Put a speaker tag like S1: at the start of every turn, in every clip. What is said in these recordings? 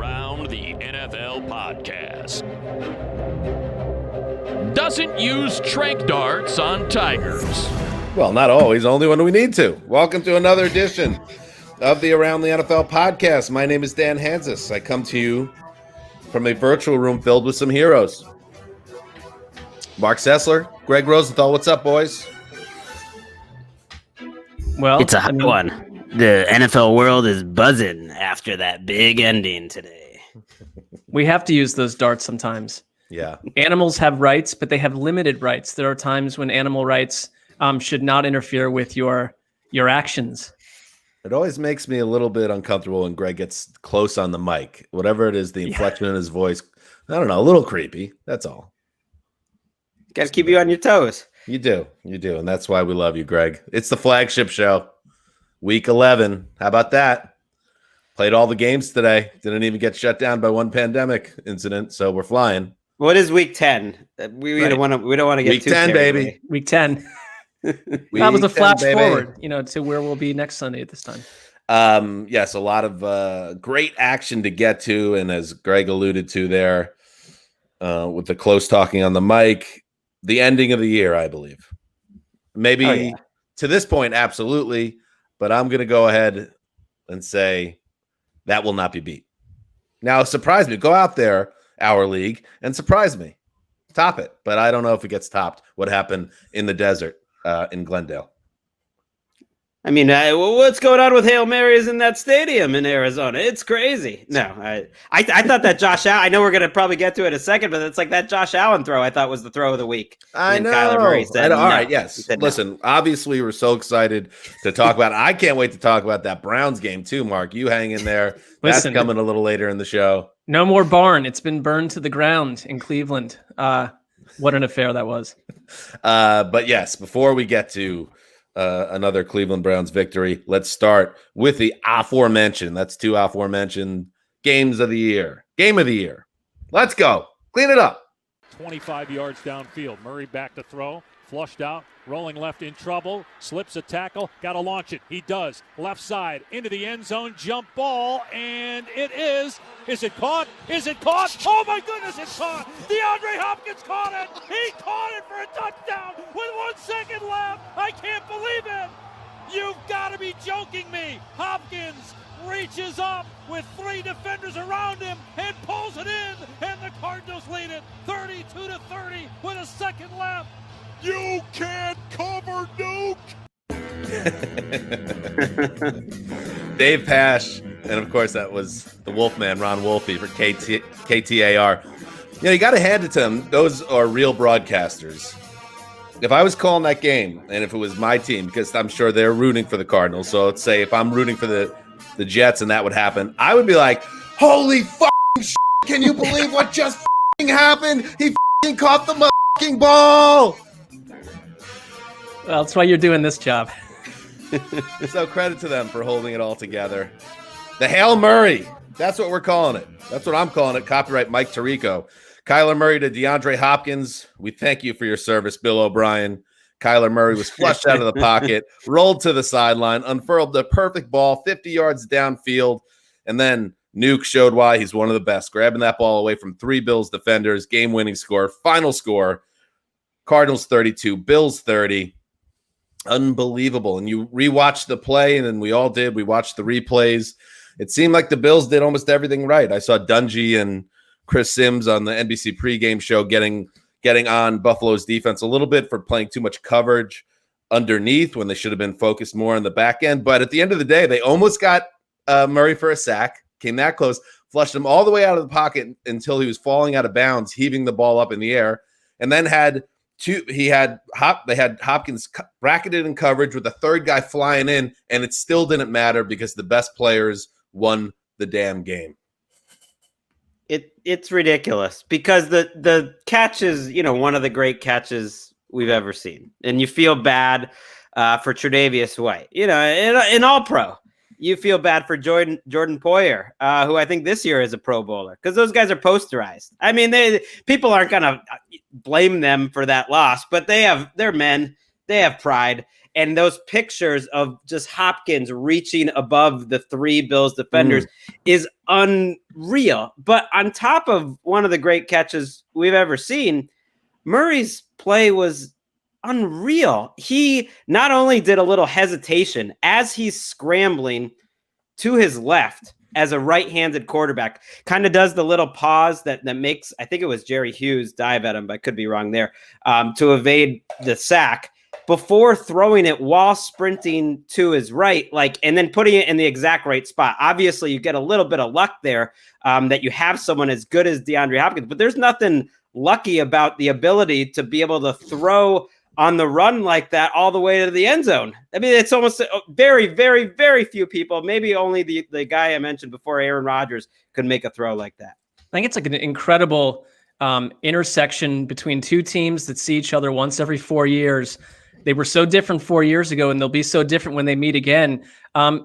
S1: Around the NFL podcast. Doesn't use tranq darts on Tigers.
S2: Well, not always, only when we need to. Welcome to another edition of the Around the NFL podcast. My name is Dan Hansis. I come to you from a virtual room filled with some heroes. Mark Sessler, Greg Rosenthal, what's up, boys?
S3: Well, it's a hot one. The NFL world is buzzing after that big ending today.
S4: We have to use those darts sometimes.
S2: Yeah.
S4: Animals have rights, but they have limited rights. There are times when animal rights should not interfere with your actions.
S2: It always makes me a little bit uncomfortable when Greg gets close on the mic. Whatever it is, the inflection in his voice, I don't know, a little creepy. That's all.
S3: Got to keep you on your toes.
S2: You do. And that's why we love you, Greg. It's the flagship show. Week 11. How about that? Played all the games today. Didn't even get shut down by one pandemic incident, so we're flying.
S3: What is week 10? We don't want to get
S2: week
S3: too
S2: 10, baby.
S4: Away. Week 10. That was a flash forward, to where we'll be next Sunday at this time.
S2: Yes, a lot of great action to get to, and as Greg alluded to there, with the close talking on the mic, the ending of the year, I believe. Maybe to this point, absolutely, but I'm going to go ahead and say that will not be beat. Now, surprise me. Go out there, our league, and surprise me. Top it. But I don't know if it gets topped. What happened in the desert in Glendale?
S3: I mean, what's going on with Hail Marys in that stadium in Arizona? It's crazy. No, I thought that Josh Allen, I know we're going to probably get to it in a second, but it's like that Josh Allen throw I thought was the throw of the week.
S2: I know.
S3: Kyler Murray said,
S2: all
S3: no.
S2: right, yes. Listen, obviously we're so excited to talk about it. I can't wait to talk about that Browns game too, Mark. You hang in there. That's coming a little later in the show.
S4: No more barn. It's been burned to the ground in Cleveland. What an affair that was.
S2: But yes, before we get to another Cleveland Browns victory, let's start with the aforementioned. That's two aforementioned games of the year. Game of the year. Let's go. Clean it up.
S5: 25 yards downfield. Murray back to throw. Flushed out. Rolling left in trouble. Slips a tackle. Got to launch it. He does. Left side. Into the end zone. Jump ball. And it is. Is it caught? Is it caught? Oh, my goodness, it's caught. DeAndre Hopkins caught it. He caught it for a touchdown with 1 second left. I can't believe it. You've got to be joking me. Hopkins reaches up with 3 defenders around him and pulls it in. And the Cardinals lead it 32-30 with a second left. You can't cover, Duke.
S2: Dave Pash, and of course that was the Wolfman, Ron Wolfe for KTAR. You got to hand it to them. Those are real broadcasters. If I was calling that game, and if it was my team, because I'm sure they're rooting for the Cardinals, so let's say if I'm rooting for the Jets and that would happen, I would be like, holy fucking shit, can you believe what just fucking happened? He fucking caught the fucking ball.
S4: Well, that's why you're doing this job.
S2: So credit to them for holding it all together. The Hail Murray. That's what we're calling it. That's what I'm calling it. Copyright Mike Tirico. Kyler Murray to DeAndre Hopkins. We thank you for your service, Bill O'Brien. Kyler Murray was flushed out of the pocket, rolled to the sideline, unfurled the perfect ball, 50 yards downfield, and then Nuke showed why he's one of the best, grabbing that ball away from 3 Bills defenders, game-winning score, final score, Cardinals 32, Bills 30. Unbelievable. And you rewatch the play, and then we all did. We watched the replays. It seemed like the Bills did almost everything right. I saw Dungy and Chris Sims on the NBC pregame show getting on Buffalo's defense a little bit for playing too much coverage underneath when they should have been focused more on the back end. But at the end of the day, they almost got Murray for a sack, came that close, flushed him all the way out of the pocket until he was falling out of bounds, heaving the ball up in the air, and then they had Hopkins bracketed in coverage with a third guy flying in, and it still didn't matter because the best players won the damn game.
S3: It's ridiculous because the catch is, one of the great catches we've ever seen. And you feel bad for Tre'Davious White, in all pro. You feel bad for Jordan Poyer, who I think this year is a Pro Bowler, because those guys are posterized. I mean, people aren't going to blame them for that loss, but they're men. They have pride. And those pictures of just Hopkins reaching above the 3 Bills defenders is unreal. But on top of one of the great catches we've ever seen, Murray's play was unreal. He not only did a little hesitation as he's scrambling to his left as a right-handed quarterback, kind of does the little pause that makes, I think it was Jerry Hughes dive at him, but I could be wrong there, to evade the sack before throwing it while sprinting to his right, and then putting it in the exact right spot. Obviously, you get a little bit of luck there that you have someone as good as DeAndre Hopkins, but there's nothing lucky about the ability to be able to throw on the run like that all the way to the end zone. I mean, it's almost very, very, very few people, maybe only the guy I mentioned before, Aaron Rodgers, could make a throw like that.
S4: I think it's like an incredible intersection between two teams that see each other once every 4 years. They were so different 4 years ago, and they'll be so different when they meet again.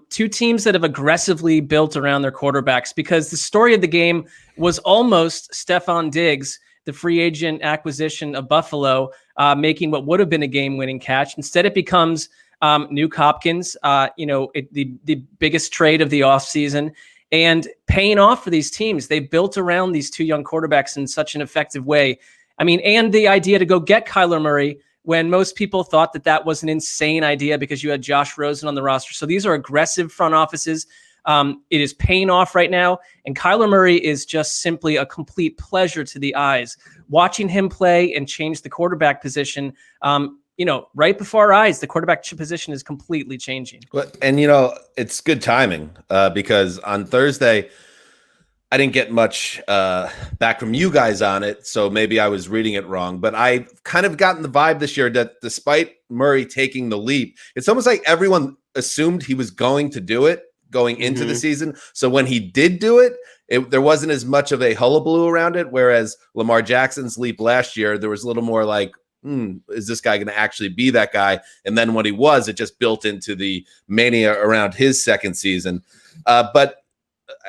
S4: Two teams that have aggressively built around their quarterbacks, because the story of the game was almost Stephon Diggs, the free agent acquisition of Buffalo, making what would have been a game-winning catch. Instead, it becomes Nuke Hopkins, the biggest trade of the offseason, and paying off for these teams. They built around these two young quarterbacks in such an effective way. I mean, and the idea to go get Kyler Murray when most people thought that was an insane idea because you had Josh Rosen on the roster. So these are aggressive front offices. It is paying off right now. And Kyler Murray is just simply a complete pleasure to the eyes. Watching him play and change the quarterback position, right before our eyes, the quarterback position is completely changing.
S2: And, it's good timing because on Thursday, I didn't get much back from you guys on it, so maybe I was reading it wrong. But I've kind of gotten the vibe this year that despite Murray taking the leap, it's almost like everyone assumed he was going to do it going into the season. So when he did do it, there wasn't as much of a hullabaloo around it, whereas Lamar Jackson's leap last year, there was a little more like, is this guy going to actually be that guy? And then when he was, it just built into the mania around his second season. But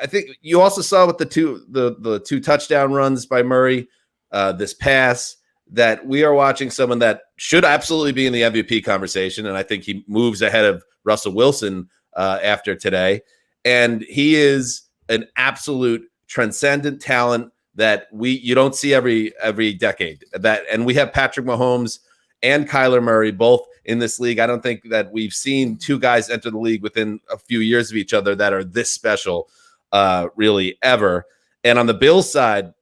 S2: I think you also saw with the two touchdown runs by Murray, this pass, that we are watching someone that should absolutely be in the MVP conversation. And I think he moves ahead of Russell Wilson after today. And he is an absolute transcendent talent that you don't see every decade. And we have Patrick Mahomes and Kyler Murray both in this league. I don't think that we've seen two guys enter the league within a few years of each other that are this special really ever. And on the Bills side,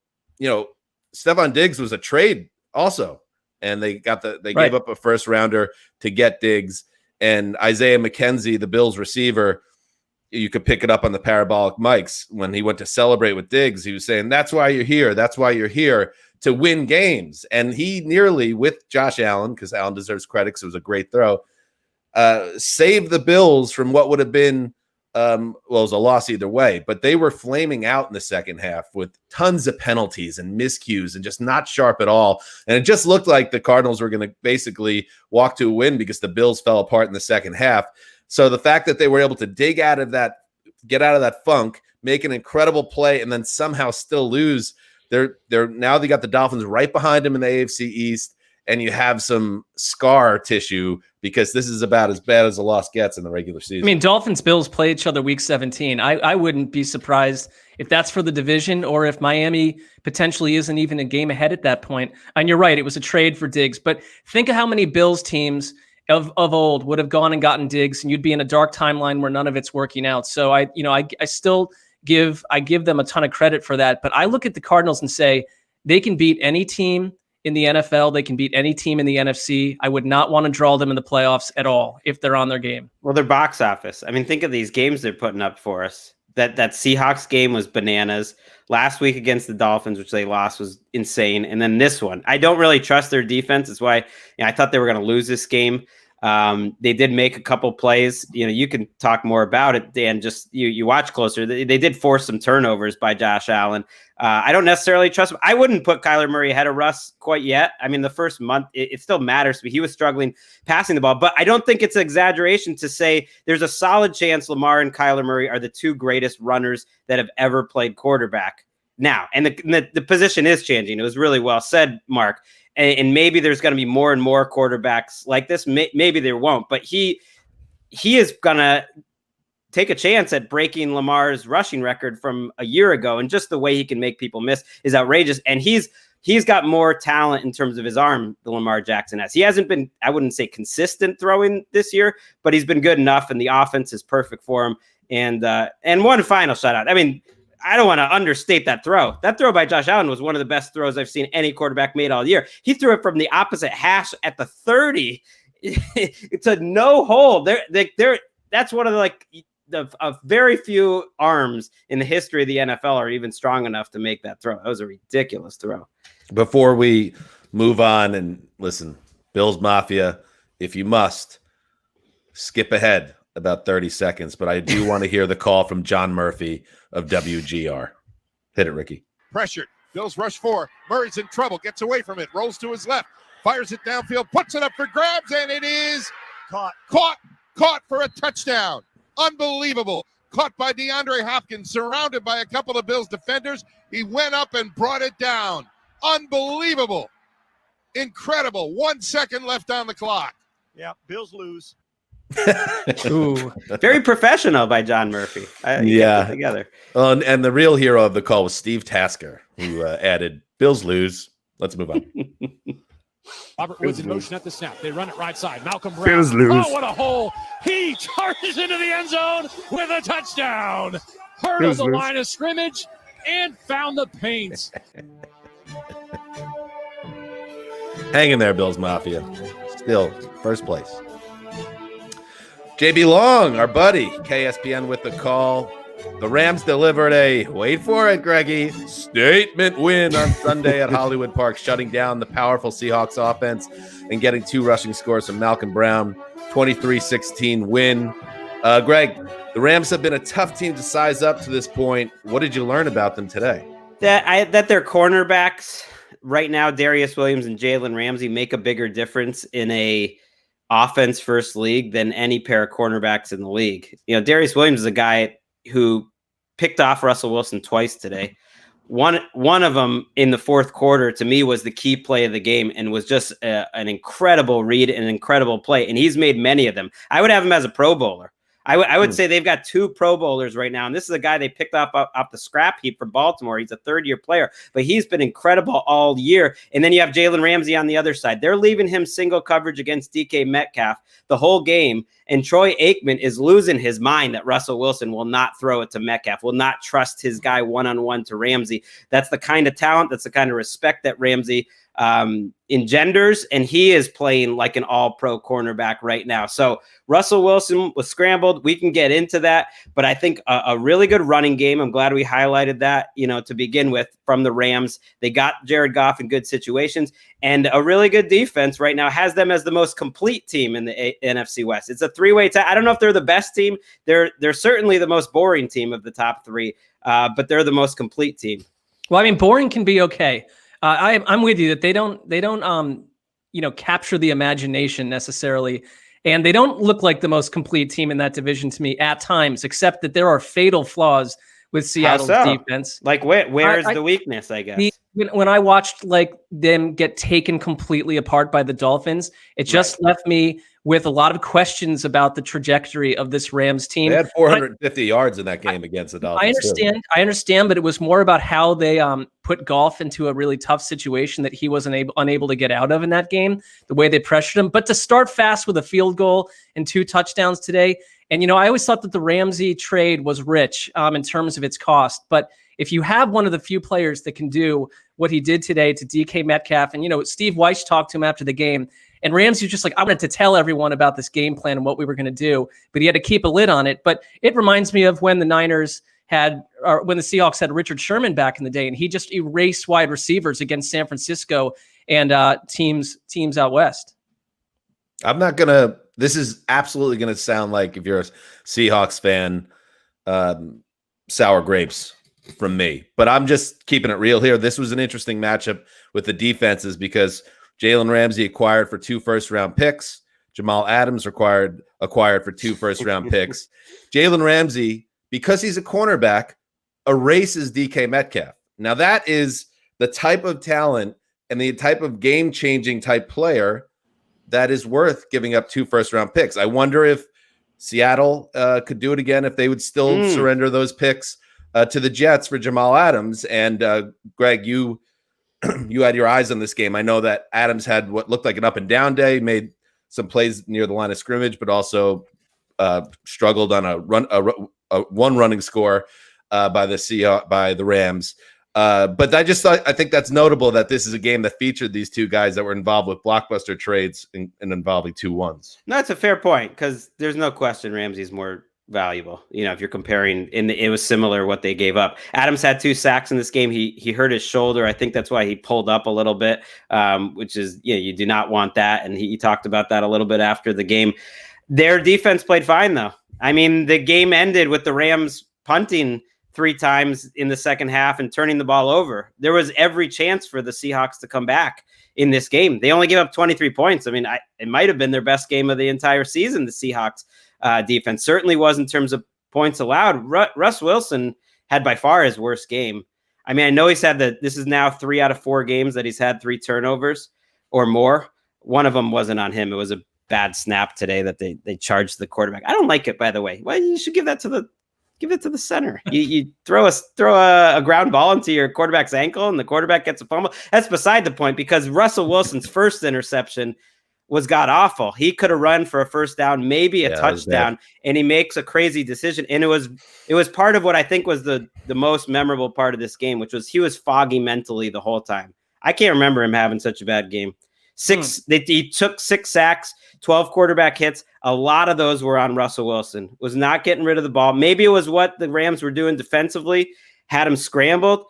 S2: Stephon Diggs was a trade also, and they gave up a first rounder to get Diggs. And Isaiah McKenzie, the Bills receiver, you could pick it up on the parabolic mics when he went to celebrate with Diggs. He was saying, "That's why you're here. That's why you're here, to win games." And he nearly, with Josh Allen, because Allen deserves credit because it was a great throw, saved the Bills from what would have been it was a loss either way, but they were flaming out in the second half with tons of penalties and miscues and just not sharp at all. And it just looked like the Cardinals were going to basically walk to a win because the Bills fell apart in the second half. So the fact that they were able to get out of that funk, make an incredible play, and then somehow still lose, they got the Dolphins right behind them in the AFC East. And you have some scar tissue because this is about as bad as a loss gets in the regular season.
S4: I mean, Dolphins-Bills play each other week 17. I wouldn't be surprised if that's for the division or if Miami potentially isn't even a game ahead at that point. And you're right, it was a trade for Diggs. But think of how many Bills teams of old would have gone and gotten Diggs, and you'd be in a dark timeline where none of it's working out. So I still give them a ton of credit for that. But I look at the Cardinals and say they can beat any team in the NFL. They can beat any team in the NFC. I would not want to draw them in the playoffs at all if they're on their game.
S3: Well, their box office. I mean, think of these games they're putting up for us. That Seahawks game was bananas. Last week against the Dolphins, which they lost, was insane. And then this one, I don't really trust their defense. That's why I thought they were going to lose this game. They did make a couple plays. You can talk more about it, Dan. Just you watch closer. They did force some turnovers by Josh Allen. I don't necessarily trust him. I wouldn't put Kyler Murray ahead of Russ quite yet. I mean, the first month, it still matters, but he was struggling passing the ball. But I don't think it's an exaggeration to say there's a solid chance Lamar and Kyler Murray are the two greatest runners that have ever played quarterback now. And the position is changing. It was really well said, Mark. and maybe there's going to be more and more quarterbacks like this. Maybe there won't, but he is going to take a chance at breaking Lamar's rushing record from a year ago. And just the way he can make people miss is outrageous. And he's got more talent in terms of his arm than Lamar Jackson has. He hasn't been, I wouldn't say consistent throwing this year, but he's been good enough, and the offense is perfect for him. And one final shout out. I mean, I don't want to understate that throw. That throw by Josh Allen was one of the best throws I've seen any quarterback made all year. He threw it from the opposite hash at the 30. It's a no hold. That's one of the very few arms in the history of the NFL are even strong enough to make that throw. That was a ridiculous throw.
S2: Before we move on, and listen, Bills Mafia, if you must, skip ahead about 30 seconds, but I do want to hear the call from John Murphy of WGR. Hit it, Ricky.
S6: Pressured. Bills rush 4. Murray's in trouble. Gets away from it. Rolls to his left. Fires it downfield. Puts it up for grabs, and it is caught for a touchdown. Unbelievable. Caught by DeAndre Hopkins, surrounded by a couple of Bills defenders. He went up and brought it down. Unbelievable. Incredible. 1 second left on the clock.
S7: Yeah, Bills lose.
S3: Ooh, very professional by John Murphy.
S2: Yeah.
S3: Together.
S2: And the real hero of the call was Steve Tasker, who added, Bills lose. Let's move on.
S5: Robert Woods in motion at the snap. They run it right side. Malcolm Brown.
S7: Bills lose.
S5: Oh, what a hole. He charges into the end zone with a touchdown. Hurdled
S7: Bills
S5: the
S7: lose.
S5: line of scrimmage and found the paint.
S2: Hang in there, Bills Mafia. Still first place. JB Long, our buddy, KSPN with the call. The Rams delivered a, wait for it, Greggy, statement win on Sunday at Hollywood Park, shutting down the powerful Seahawks offense and getting 2 rushing scores from Malcolm Brown. 23-16 win. Greg, the Rams have been a tough team to size up to this point. What did you learn about them today?
S3: That their cornerbacks right now, Darius Williams and Jalen Ramsey, make a bigger difference in a offense first league than any pair of cornerbacks in the league. You know, Darius Williams is a guy who picked off Russell Wilson twice today. One of them in the fourth quarter, to me, was the key play of the game and was just an incredible read and an incredible play. And he's made many of them. I would have him as a Pro Bowler. I would say they've got 2 Pro Bowlers right now. And this is a guy they picked up off the scrap heap from Baltimore. He's a third-year player, but he's been incredible all year. And then you have Jalen Ramsey on the other side. They're leaving him single coverage against DK Metcalf the whole game. And Troy Aikman is losing his mind that Russell Wilson will not throw it to Metcalf, will not trust his guy one-on-one to Ramsey. That's the kind of talent, that's the kind of respect that Ramsey engenders, and he is playing like an all-pro cornerback right now. So Russell Wilson was scrambled. We can get into that, but I think a really good running game. I'm glad we highlighted that, to begin with, from the Rams. They got Jared Goff in good situations, and a really good defense right now has them as the most complete team in the NFC West. It's a 3-way tie. I don't know if they're the best team. They're certainly the most boring team of the top 3, but they're the most complete team.
S4: Well, I mean, boring can be okay. I'm with you that they don't capture the imagination necessarily, and they don't look like the most complete team in that division to me at times, except that there are fatal flaws with Seattle's defense.
S3: Like where's the weakness, I guess?
S4: When I watched them get taken completely apart by the Dolphins, it just left me with a lot of questions about the trajectory of this Rams team.
S2: They had 450 yards in that game against the Dolphins.
S4: I understand, but it was more about how they put Goff into a really tough situation that he wasn't unable to get out of in that game, the way they pressured him. But to start fast with a field goal and 2 touchdowns today, and I always thought that the Ramsey trade was rich in terms of its cost. But if you have one of the few players that can do what he did today to DK Metcalf, and Steve Weiss talked to him after the game, and Ramsey was just like, I wanted to tell everyone about this game plan and what we were going to do, but he had to keep a lid on it. But it reminds me of when the when the Seahawks had Richard Sherman back in the day, and he just erased wide receivers against San Francisco and teams out west.
S2: This is absolutely going to sound like, if you're a Seahawks fan, sour grapes from me, but I'm just keeping it real here. This was an interesting matchup with the defenses because Jalen Ramsey acquired for 2 first-round picks. Jamal Adams acquired for 2 first-round picks. Jalen Ramsey, because he's a cornerback, erases DK Metcalf. Now that is the type of talent and the type of game-changing type player that is worth giving up 2 first-round picks. I wonder if Seattle could do it again, if they would still surrender those picks to the Jets for Jamal Adams. And Greg, you had your eyes on this game. I know that Adams had what looked like an up and down day, made some plays near the line of scrimmage, but also struggled on a one running score by the Rams. But I think that's notable that this is a game that featured these 2 guys that were involved with blockbuster trades and involving 2-1s.
S3: No, that's a fair point, because there's no question Ramsey's more valuable. If you're comparing, it was similar what they gave up. Adams had 2 sacks in this game. He hurt his shoulder. I think that's why he pulled up a little bit, which is, you do not want that. And he talked about that a little bit after the game. Their defense played fine, though. I mean, the game ended with the Rams punting 3 times in the second half and turning the ball over. There was every chance for the Seahawks to come back in this game. They only gave up 23 points. I mean, it might have been their best game of the entire season, the Seahawks defense. Certainly was in terms of points allowed. Russ Wilson had by far his worst game. I mean, I know he's had this is now 3 out of 4 games that he's had 3 turnovers or more. One of them wasn't on him. It was a bad snap today that they charged the quarterback. I don't like it, by the way. Well, you should give it to the center. You throw a ground ball into your quarterback's ankle and the quarterback gets a fumble. That's beside the point, because Russell Wilson's first interception was god awful. He could have run for a first down, maybe a touchdown, and he makes a crazy decision. And it was part of what I think was the most memorable part of this game, which was he was foggy mentally the whole time. I can't remember him having such a bad game. He took 6 sacks, 12 quarterback hits. A lot of those were on Russell Wilson. Was not getting rid of the ball. Maybe it was what the Rams were doing defensively, had him scrambled.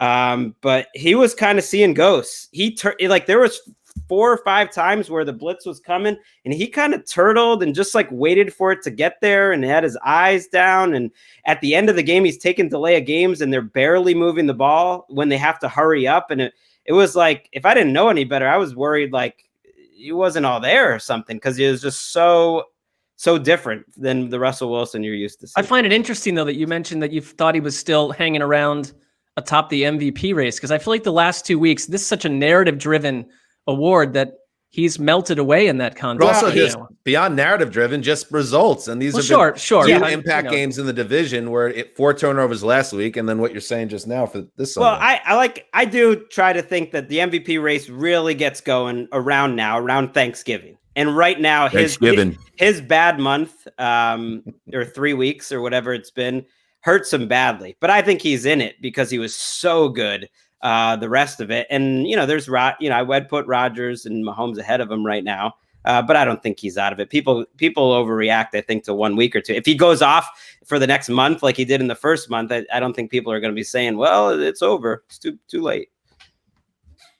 S3: But he was kind of seeing ghosts. There was 4 or 5 times where the blitz was coming and he kind of turtled and just waited for it to get there and had his eyes down. And at the end of the game, he's taking delay of games and they're barely moving the ball when they have to hurry up. And it was like, if I didn't know any better, I was worried he wasn't all there or something, because he was just so different than the Russell Wilson you're used to seeing.
S4: I find it interesting, though, that you mentioned that you thought he was still hanging around atop the MVP race, because I feel like the last 2 weeks, this is such a narrative-driven award that he's melted away in that contest.
S2: But also just beyond narrative-driven, just results. And these are impact games in the division where 4 turnovers last week, and then what you're saying just now for this Sunday.
S3: Well, I do try to think that the MVP race really gets going around Thanksgiving. And right now, his bad month or 3 weeks or whatever it's been hurts him badly. But I think he's in it because he was so good the rest of it. And, I would put Rodgers and Mahomes ahead of him right now. But I don't think he's out of it. People overreact, I think, to 1 week or 2. If he goes off for the next month like he did in the first month, I don't think people are going to be saying, well, it's over. It's too late.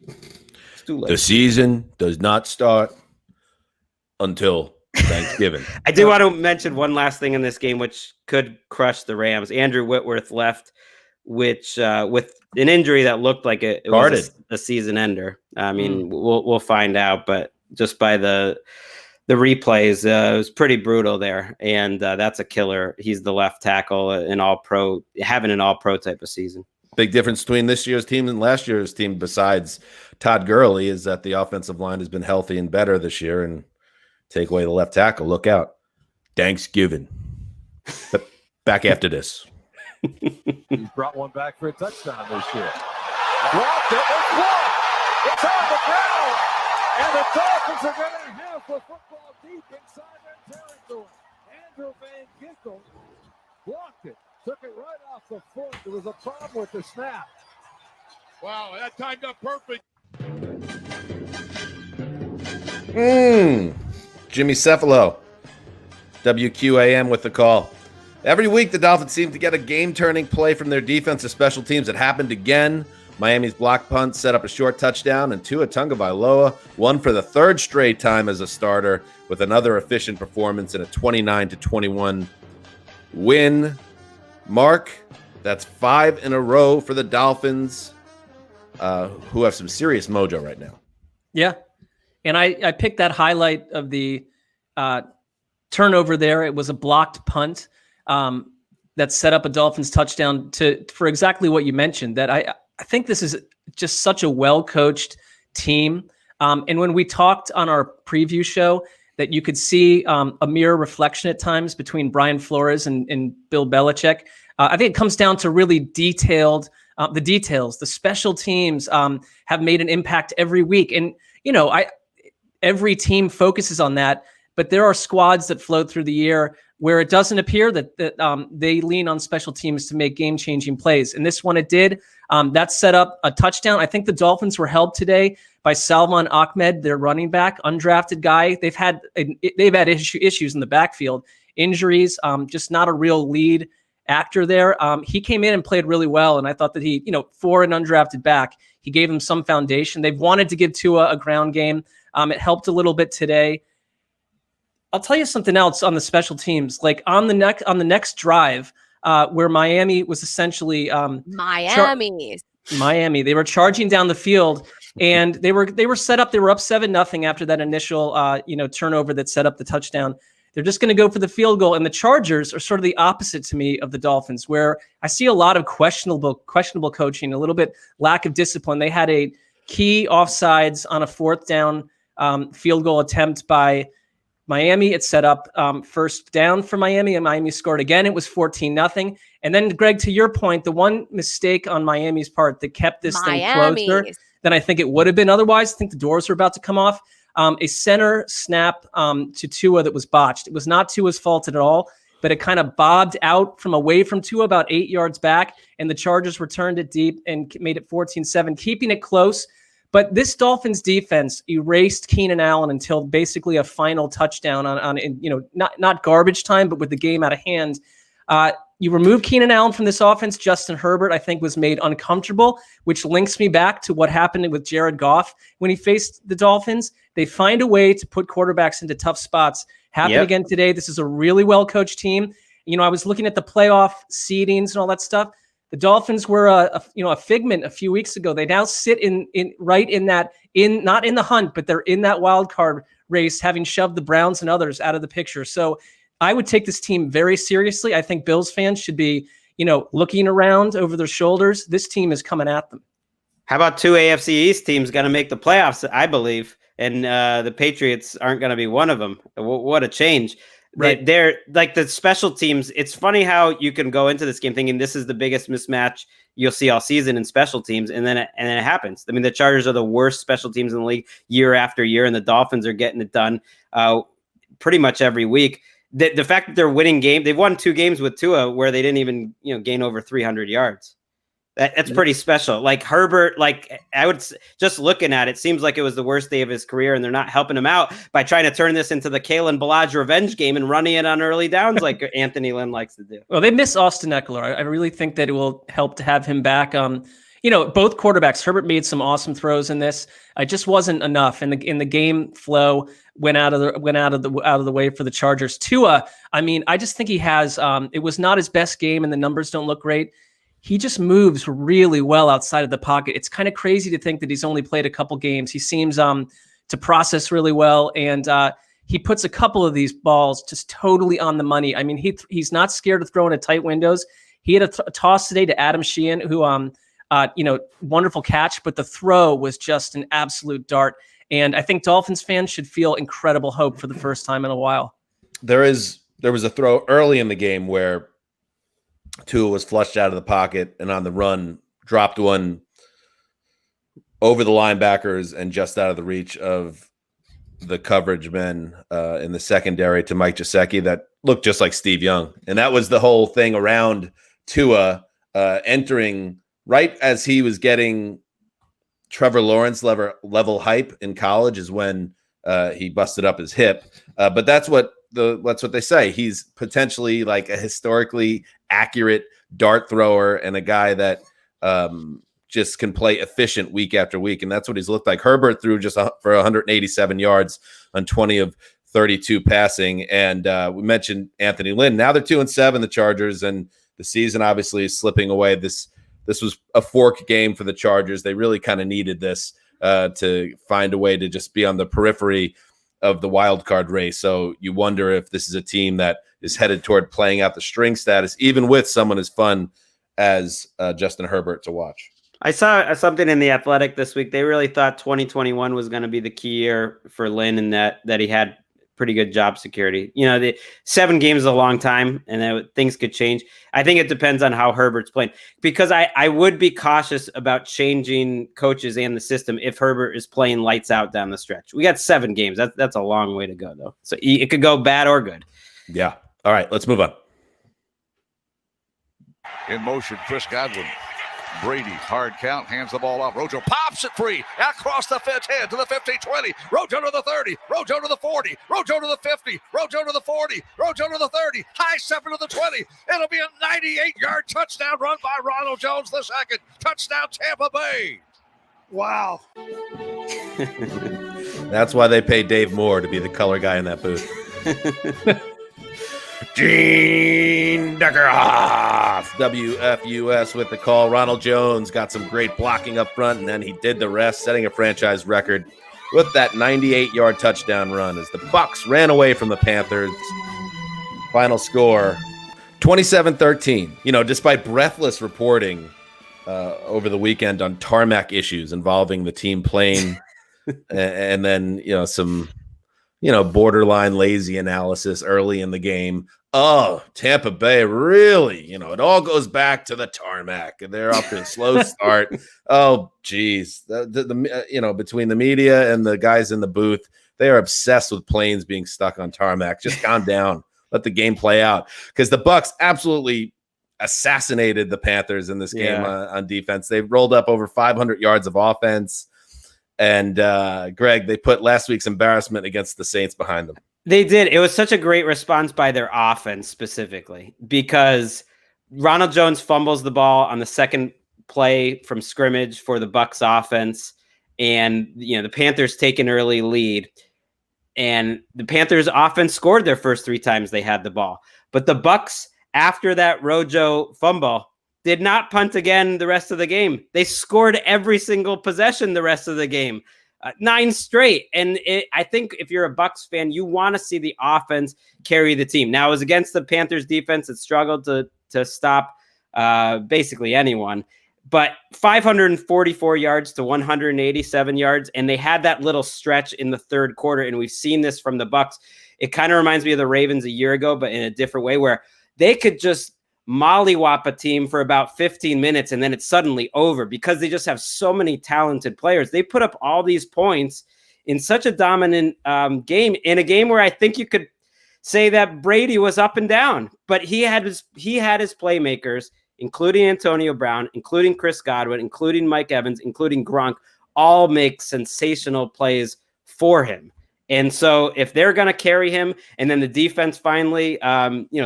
S3: It's too late.
S2: The season does not start until Thanksgiving.
S3: I do want to mention one last thing in this game, which could crush the Rams. Andrew Whitworth left, which with an injury that looked like it was a season ender. I mean, we'll find out, but just by the replays, it was pretty brutal there, and that's a killer. He's the left tackle, an all-pro, having an all-pro type of season.
S2: Big difference between this year's team and last year's team, besides Todd Gurley, is that the offensive line has been healthy and better this year, and take away the left tackle. Look out. Thanksgiving. But back after this.
S7: He's brought one back for a touchdown this year. Blocked it. It's blocked. It's on the ground. And the Dolphins are going to have the football deep inside their territory. Andrew Van Ginkel blocked it. Took it right off the foot. There was a problem with the snap.
S6: Wow, that timed up perfect.
S2: Jimmy Cephalo, WQAM with the call. Every week, the Dolphins seem to get a game-turning play from their defensive special teams. It happened again. Miami's block punt set up a short touchdown, and Tua Tagovailoa won for the 3rd straight time as a starter with another efficient performance in a 29-21 win. Mark, that's 5 in a row for the Dolphins, who have some serious mojo right now.
S4: Yeah. And I picked that highlight of the turnover there. It was a blocked punt that set up a Dolphins touchdown for exactly what you mentioned. That I think this is just such a well-coached team. And when we talked on our preview show that you could see a mirror reflection at times between Brian Flores and Bill Belichick, I think it comes down to really detailed, the details. The special teams have made an impact every week. And, every team focuses on that, but there are squads that float through the year where it doesn't appear that they lean on special teams to make game-changing plays. And this one it did. That set up a touchdown. I think the Dolphins were helped today by Salvon Ahmed, their running back, undrafted guy. They've had issues in the backfield, injuries, just not a real lead actor there. He came in and played really well, and I thought that he, for an undrafted back, he gave him some foundation. They've wanted to give Tua a ground game. It helped a little bit today. I'll tell you something else on the special teams. Like on the next drive, where Miami was essentially Miami. They were charging down the field, and they were set up. They were up 7-0 after that initial turnover that set up the touchdown. They're just going to go for the field goal, and the Chargers are sort of the opposite to me of the Dolphins, where I see a lot of questionable coaching, a little bit lack of discipline. They had a key offsides on a 4th down field goal attempt by Miami. It set up first down for Miami, and Miami scored again. It was 14-0. And then, Greg, to your point, the one mistake on Miami's part that kept this thing closer than I think it would have been otherwise, I think the doors were about to come off, a center snap to Tua that was botched. It was not Tua's fault at all, but it kind of bobbed out from away from Tua about 8 yards back, and the Chargers returned it deep and made it 14-7, keeping it close. But this Dolphins defense erased Keenan Allen until basically a final touchdown on not garbage time, but with the game out of hand. You remove Keenan Allen from this offense, Justin Herbert, I think, was made uncomfortable, which links me back to what happened with Jared Goff when he faced the Dolphins. They find a way to put quarterbacks into tough spots. Happened again today. This is a really well-coached team. I was looking at the playoff seedings and all that stuff. The Dolphins were a figment a few weeks ago. They now sit not in the hunt, but they're in that wild card race, having shoved the Browns and others out of the picture. So I would take this team very seriously. I think Bills fans should be, looking around over their shoulders. This team is coming at them.
S3: How about 2 AFC East teams going to make the playoffs, I believe, and the Patriots aren't going to be one of them. What a change. Right. They're like the special teams. It's funny how you can go into this game thinking this is the biggest mismatch you'll see all season in special teams, and then it happens. I mean, the Chargers are the worst special teams in the league year after year, and the Dolphins are getting it done pretty much every week. The fact that they're winning they've won 2 games with Tua where they didn't even gain over 300 yards. That's pretty special. Like Herbert, I would just looking at it, seems like it was the worst day of his career, and they're not helping him out by trying to turn this into the Kalen Ballage revenge game and running it on early downs like Anthony Lynn likes to do. Well,
S4: they miss Austin Eckler. I really think that it will help to have him back. Both quarterbacks, Herbert made some awesome throws in this. It just wasn't enough, and in the game flow went out of the way for the Chargers. Tua, I just think he has. It was not his best game, and the numbers don't look great. He just moves really well outside of the pocket. It's kind of crazy to think that he's only played a couple games. He seems to process really well, and he puts a couple of these balls just totally on the money. He's not scared of throwing at tight windows. He had a toss today to Adam Sheehan, who wonderful catch, but the throw was just an absolute dart. And I think Dolphins fans should feel incredible hope for the first time in a while.
S2: There was a throw early in the game where Tua was flushed out of the pocket and on the run, dropped one over the linebackers and just out of the reach of the coverage men in the secondary to Mike Gesicki that looked just like Steve Young. And that was the whole thing around Tua entering right as he was getting Trevor Lawrence level hype in college is when he busted up his hip. But that's what they say. He's potentially like a historically accurate dart thrower and a guy that just can play efficient week after week. And that's what he's looked like. Herbert threw just for 187 yards on 20 of 32 passing. And we mentioned Anthony Lynn. Now they're 2-7, the Chargers, and the season obviously is slipping away. This was a fork game for the Chargers. They really kind of needed this to find a way to just be on the periphery of the wild card race. So you wonder if this is a team that is headed toward playing out the string status, even with someone as fun as Justin Herbert to watch.
S3: I saw something in The Athletic this week. They really thought 2021 was going to be the key year for Lynn, and that he had pretty good job security. The 7 games is a long time, and things could change. I think it depends on how Herbert's playing, because I would be cautious about changing coaches and the system if Herbert is playing lights out down the stretch. We got 7 games. That's a long way to go, though. So it could go bad or good.
S2: Yeah. All right, let's move on.
S8: In motion, Chris Godwin. Brady, hard count, hands the ball off. Rojo pops it free. Across the 10 to the 15-20. Rojo to the 30. Rojo to the 40. Rojo to the 50. Rojo to the 40. Rojo to the 30. High 7 to the 20. It'll be a 98-yard touchdown run by Ronald Jones the second. Touchdown, Tampa Bay. Wow.
S2: That's why they pay Dave Moore to be the color guy in that booth. Gene Deckerhoff, WFUS with the call. Ronald Jones got some great blocking up front, and then he did the rest, setting a franchise record with that 98-yard touchdown run as the Bucs ran away from the Panthers. Final score, 27-13. Despite breathless reporting over the weekend on tarmac issues involving the team plane and then, some borderline lazy analysis early in the game. Oh, Tampa Bay, really? It all goes back to the tarmac, and they're off to a slow start. Oh, geez. Between the media and the guys in the booth, they are obsessed with planes being stuck on tarmac. Just calm down. Let the game play out, because the Bucs absolutely assassinated the Panthers in this game on defense. They rolled up over 500 yards of offense. And Greg, they put last week's embarrassment against the Saints behind them.
S3: They did. It was such a great response by their offense specifically, because Ronald Jones fumbles the ball on the second play from scrimmage for the Bucs offense. And, the Panthers take an early lead. And the Panthers offense scored their first 3 times they had the ball. But the Bucs, after that Rojo fumble, did not punt again the rest of the game. They scored every single possession the rest of the game, 9 straight. And I think if you're a Bucs fan, you want to see the offense carry the team. Now, it was against the Panthers defense that struggled to stop basically anyone, but 544 yards to 187 yards. And they had that little stretch in the third quarter. And we've seen this from the Bucs. It kind of reminds me of the Ravens a year ago, but in a different way, where they could just mollywop a team for about 15 minutes and then it's suddenly over because they just have so many talented players. They put up all these points in such a dominant game, in a game where I think you could say that Brady was up and down, but he had his playmakers, including Antonio Brown, including Chris Godwin, including Mike Evans, including Gronk, all make sensational plays for him. And so if they're going to carry him, and then the defense finally,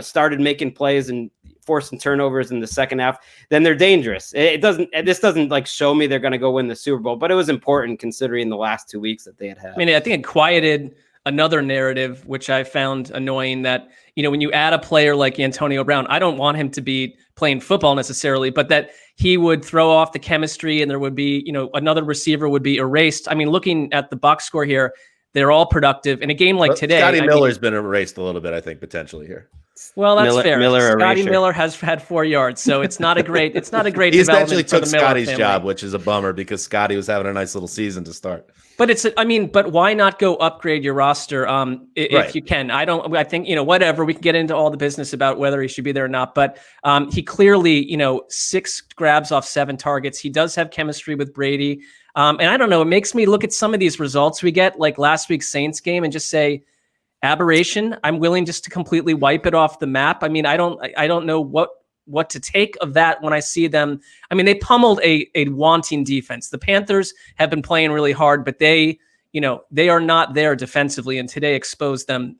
S3: started making plays and forcing turnovers in the second half, then they're dangerous. This doesn't like show me they're going to go win the Super Bowl, but it was important considering the last 2 weeks that they had.
S4: I mean, I think it quieted another narrative, which I found annoying, that, when you add a player like Antonio Brown, I don't want him to be playing football necessarily, but that he would throw off the chemistry and there would be, another receiver would be erased. I mean, looking at the box score here, they're all productive in a game like today.
S2: Scotty Miller's been erased a little bit, I think, potentially here.
S4: Well, that's fair. Scotty
S3: erasure.
S4: Miller has had 4 yards, so it's not a great. It's not a great.
S2: He's
S4: development
S2: actually
S4: for
S2: took
S4: the Miller
S2: Scotty's
S4: family.
S2: job, which is a bummer because Scotty was having a nice little season to start.
S4: But but why not go upgrade your roster if you can? I think, whatever, we can get into all the business about whether he should be there or not, but he clearly, 6 grabs off 7 targets. He does have chemistry with Brady. And I don't know, it makes me look at some of these results we get, like last week's Saints game, and just say, aberration. I'm willing just to completely wipe it off the map. I mean, I don't know what to take of that when I see them. I mean, they pummeled a wanting defense. The Panthers have been playing really hard, but they are not there defensively, and today exposed them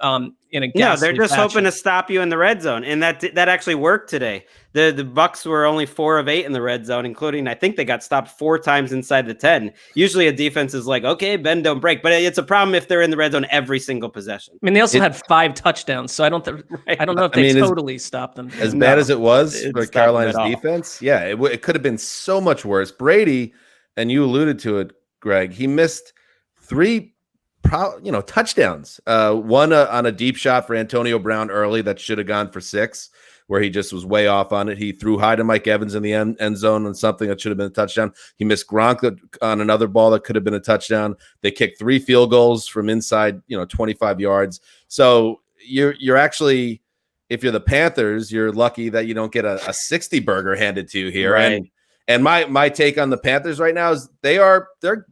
S4: in a ghastly
S3: they're just
S4: fashion.
S3: hoping to stop you in the red zone, and that actually worked today. The Bucs were only 4 of 8 in the red zone, including I think they got stopped 4 times inside the 10. Usually a defense is like, okay, bend, don't break, but it's a problem if they're in the red zone every single possession.
S4: I mean, they also had 5 touchdowns, so I don't know if they totally stopped them.
S2: As bad as it was for Carolina's defense, it could have been so much worse. Brady, and you alluded to it, Greg, he missed 3 touchdowns. One on a deep shot for Antonio Brown early that should have gone for 6. where he just was way off on it. He threw high to Mike Evans in the end zone on something that should have been a touchdown. He missed Gronk on another ball that could have been a touchdown. They kicked 3 field goals from inside, 25 yards. So you're actually, if you're the Panthers, you're lucky that you don't get a 60 burger handed to you here.
S3: Right.
S2: And my take on the Panthers right now is they're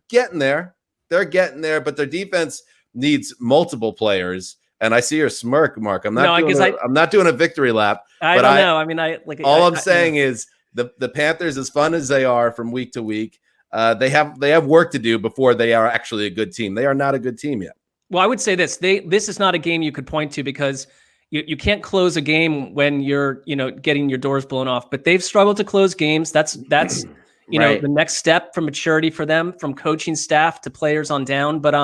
S2: getting there. They're getting there, but their defense needs multiple players. And I see your smirk, Mark. I'm not doing a victory lap.
S4: I don't know. I mean,
S2: I'm saying is the Panthers, as fun as they are from week to week, they have work to do before they are actually a good team. They are not a good team yet.
S4: Well, I would say this. This is not a game you could point to because you can't close a game when you're, getting your doors blown off. But they've struggled to close games. That's
S3: Right.
S4: the next step from maturity for them, from coaching staff to players on down. But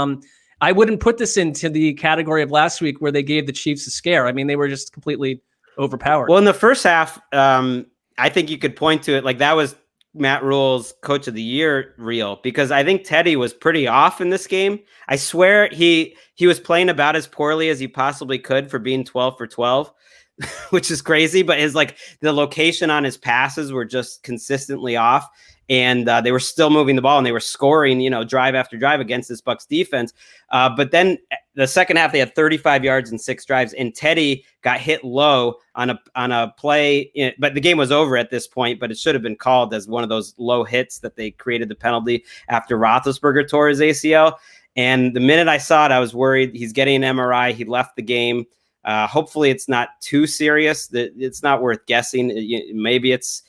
S4: I wouldn't put this into the category of last week where they gave the Chiefs a scare. I mean, they were just completely overpowered.
S3: Well, in the first half, I think you could point to it like that was Matt Rule's Coach of the Year reel, because I think Teddy was pretty off in this game. I swear he was playing about as poorly as he possibly could for being 12 for 12, which is crazy. But the location on his passes were just consistently off. And they were still moving the ball and they were scoring, drive after drive against this Bucs defense. But then the second half, they had 35 yards and 6 drives, and Teddy got hit low on a play. But the game was over at this point, but it should have been called as one of those low hits that they created the penalty after Roethlisberger tore his ACL. And the minute I saw it, I was worried. He's getting an MRI. He left the game. Hopefully it's not too serious. It's not worth guessing. Maybe it's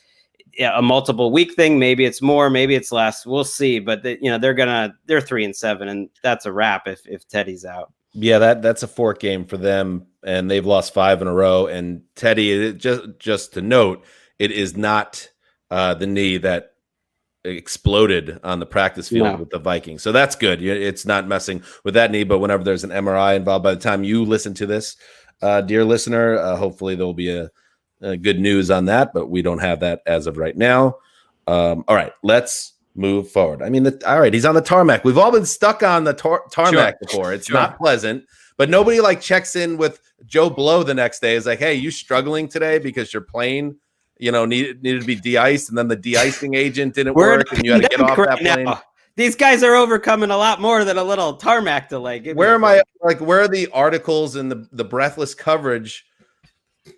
S3: a multiple week thing. Maybe it's more, maybe it's less. We'll see. But they're 3-7, and that's a wrap if Teddy's out.
S2: Yeah, that's a fork game for them, and they've lost 5 in a row. And Teddy, just to note, it is not the knee that exploded on the practice field with the Vikings. So that's good. It's not messing with that knee. But whenever there's an MRI involved, by the time you listen to this, dear listener, hopefully there will be a good news on that, but we don't have that as of right now. All right, let's move forward. I mean, all right, he's on the tarmac. We've all been stuck on the tarmac before. It's not pleasant, but nobody checks in with Joe Blow the next day. Is like, hey, you struggling today because your plane, needed to be de-iced, and then the de-icing agent didn't work, and you had to get off that plane.
S3: Now. These guys are overcoming a lot more than a little tarmac delay.
S2: Where are the articles and the breathless coverage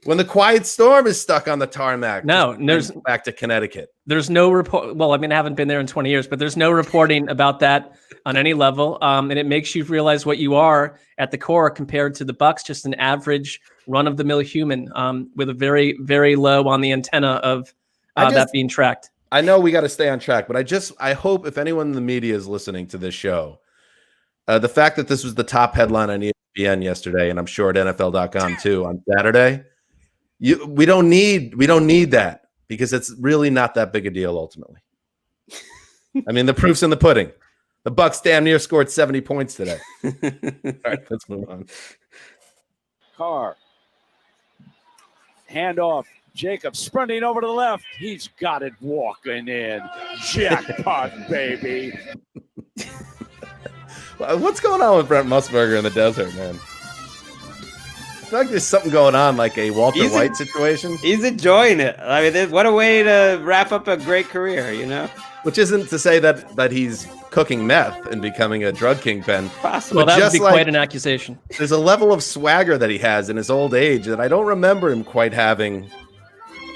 S2: when the quiet storm is stuck on the tarmac?
S4: No, there's
S2: back to Connecticut. There's
S4: no report. Well, I mean, I haven't been there in 20 years, but there's no reporting about that on any level. And it makes you realize what you are at the core compared to the Bucs, just an average run-of-the-mill human with a very, very low on the antenna of that being tracked.
S2: I know we got to stay on track, but I hope if anyone in the media is listening to this show, the fact that this was the top headline on ESPN yesterday, and I'm sure at NFL.com too on Saturday, we don't need that, because it's really not that big a deal ultimately. I mean, the proof's in the pudding. The Bucs damn near scored 70 points today. All right, let's move on.
S7: Carr. Handoff. Jacob sprinting over to the left. He's got it walking in. Jackpot, baby.
S2: What's going on with Brent Musburger in the desert, man? I feel like there's something going on, like a Walter White situation.
S3: He's enjoying it. I mean, what a way to wrap up a great career, Which
S2: isn't to say that he's cooking meth and becoming a drug kingpin.
S3: Possible.
S4: Well, that would be quite an accusation.
S2: There's a level of swagger that he has in his old age that I don't remember him quite having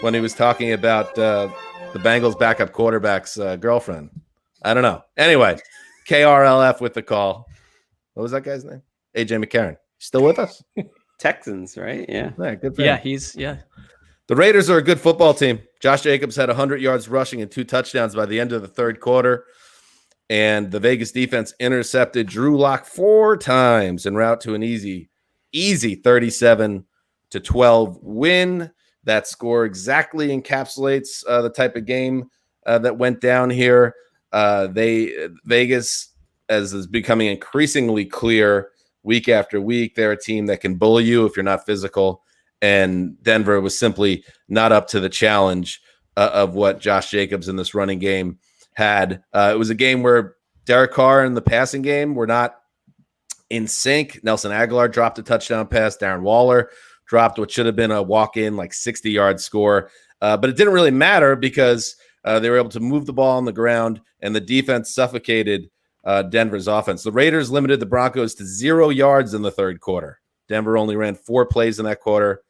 S2: when he was talking about the Bengals backup quarterback's girlfriend. I don't know. Anyway, KRLF with the call. What was that guy's name? AJ McCarron. Still with us?
S3: Texans, right? Yeah.
S2: Good for him.
S4: Yeah.
S2: The Raiders are a good football team. Josh Jacobs had 100 yards rushing and 2 touchdowns by the end of the third quarter. And the Vegas defense intercepted Drew Lock 4 times en route to an easy 37-12 win. That score exactly encapsulates the type of game that went down here. Vegas, as is becoming increasingly clear week after week, they're a team that can bully you if you're not physical. And Denver was simply not up to the challenge of what Josh Jacobs in this running game had. It was a game where Derek Carr and the passing game were not in sync. Nelson Aguilar dropped a touchdown pass. Darren Waller dropped what should have been a walk-in, like 60-yard score. But it didn't really matter because they were able to move the ball on the ground, and the defense suffocated Denver's offense. The Raiders limited the Broncos to 0 yards in the third quarter. Denver only ran 4 plays in that quarter,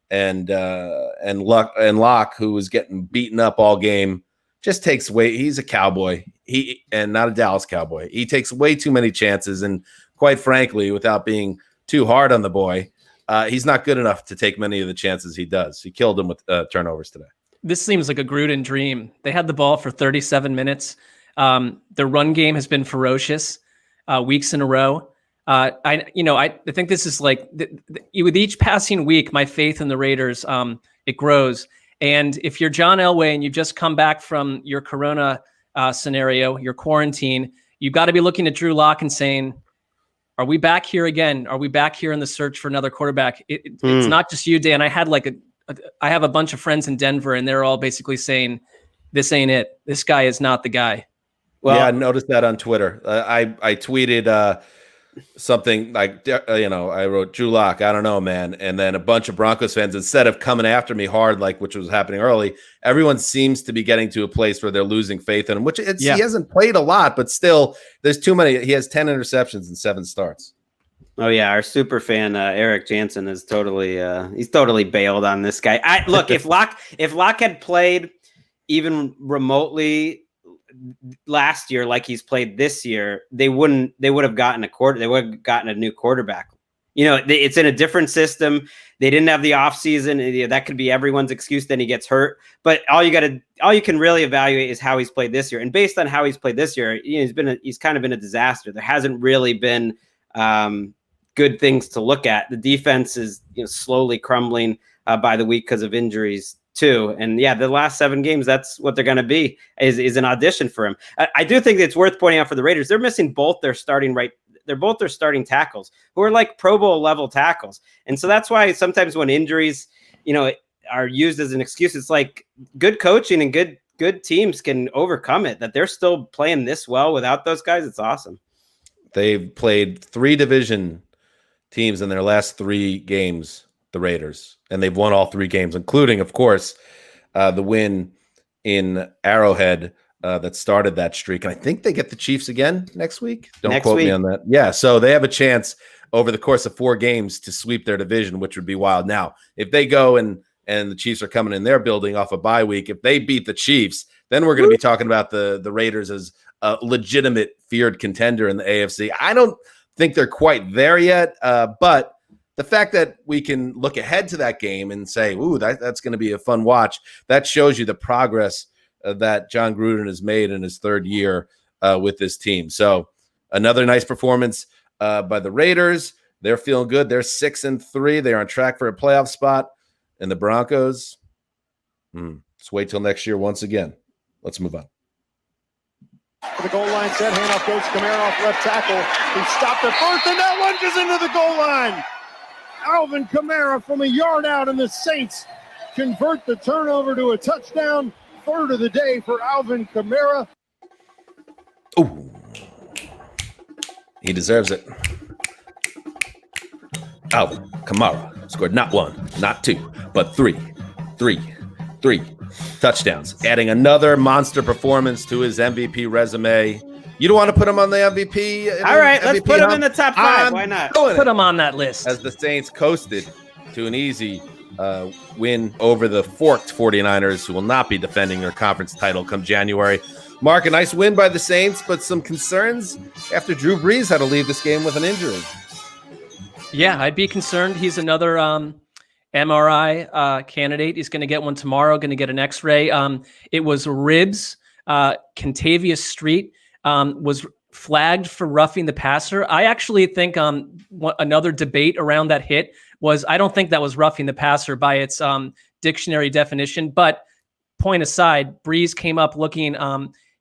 S2: and Locke, who was getting beaten up all game, just takes way. He's a cowboy. And not a Dallas Cowboy. He takes way too many chances, and quite frankly, without being too hard on the boy, he's not good enough to take many of the chances he does. He killed him with turnovers today.
S4: This seems like a Gruden dream. They had the ball for 37 minutes. Their run game has been ferocious weeks in a row. I think this is like with each passing week, my faith in the Raiders, it grows. And if you're John Elway and you've just come back from your Corona scenario, your quarantine, you've got to be looking at Drew Lock and saying, are we back here again? Are we back here in the search for another quarterback? It's not just you, Dan. I have a bunch of friends in Denver, and they're all basically saying, this ain't it. This guy is not the guy.
S2: Well, yeah, I noticed that on Twitter. I tweeted something like, I wrote, Drew Lock, I don't know, man. And then a bunch of Broncos fans, instead of coming after me hard, like which was happening early, everyone seems to be getting to a place where they're losing faith in him, which he hasn't played a lot, but still there's too many. He has 10 interceptions and 7 starts.
S3: Oh yeah, our super fan Eric Jansen is he's totally bailed on this guy. Look, if Locke had played even remotely last year like he's played this year, they would have gotten a new quarterback. It's in a different system. They didn't have the offseason. That could be everyone's excuse. Then he gets hurt. But all you can really evaluate is how he's played this year. And based on how he's played this year, he's kind of been a disaster. There hasn't really been good things to look at. The defense is slowly crumbling by the week because of injuries too. And yeah, the last 7 games, that's what they're going to be is an audition for him. I do think it's worth pointing out for the Raiders, they're missing both their starting tackles who are like Pro Bowl level tackles. And so that's why sometimes when injuries, are used as an excuse, it's like good coaching and good teams can overcome it. That they're still playing this well without those guys. It's awesome.
S2: They've played 3 division teams in their last 3 games, the Raiders, and they've won all 3 games, including, of course, the win in Arrowhead that started that streak. And I think they get the Chiefs again next week. Don't quote me on that. Yeah, so they have a chance over the course of 4 games to sweep their division, which would be wild. Now, if they go and the Chiefs are coming in their building off a bye week, if they beat the Chiefs, then we're going to be talking about the Raiders as a legitimate feared contender in the AFC. I don't think they're quite there yet, but the fact that we can look ahead to that game and say, ooh, that's going to be a fun watch, that shows you the progress that John Gruden has made in his 3rd year with this team. So another nice performance by the Raiders. They're feeling good. They're 6-3. They're on track for a playoff spot. And the Broncos, let's wait till next year once again. Let's move on.
S9: The goal line set, handoff goes Kamara off left tackle. He stopped at first, and that lunges into the goal line. Alvin Kamara from a yard out, and the Saints convert the turnover to a touchdown. 3rd of the day for Alvin Kamara.
S2: Ooh, he deserves it. Alvin Kamara scored not 1, not 2, but 3 touchdowns, adding another monster performance to his MVP resume. You don't want to put him on the MVP?
S3: All right, let's put him in the top 5. Why not?
S4: Put him on that list.
S2: As the Saints coasted to an easy win over the forked 49ers, who will not be defending their conference title come January. Mark, a nice win by the Saints, but some concerns after Drew Brees had to leave this game with an injury.
S4: Yeah, I'd be concerned. He's another MRI candidate. He's going to get one tomorrow, going to get an X-ray. It was ribs. Contavious Street was flagged for roughing the passer. I actually think another debate around that hit was, I don't think that was roughing the passer by its dictionary definition. But point aside, Brees came up looking,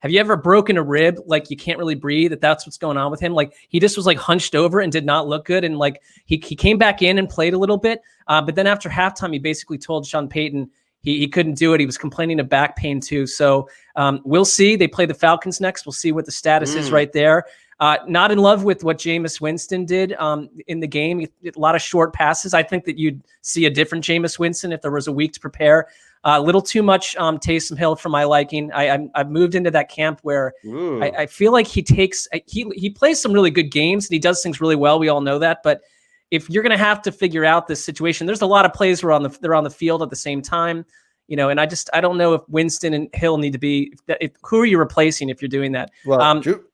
S4: have you ever broken a rib? Like you can't really breathe, that's what's going on with him. Like he just was like hunched over and did not look good. And like he came back in and played a little bit. But then after halftime, he basically told Sean Payton, he couldn't do it. He was complaining of back pain too. So we'll see. They play the Falcons next. We'll see what the status is right there. Not in love with what Jameis Winston did in the game. A lot of short passes. I think that you'd see a different Jameis Winston if there was a week to prepare. A little too much Taysom Hill for my liking. I've moved into that camp where I feel like he plays some really good games and he does things really well. We all know that. But if you're going to have to figure out this situation, there's a lot of plays where they're on the field at the same time. And I don't know if Winston and Hill need to be. Who are you replacing if you're doing that?
S2: Well, Drew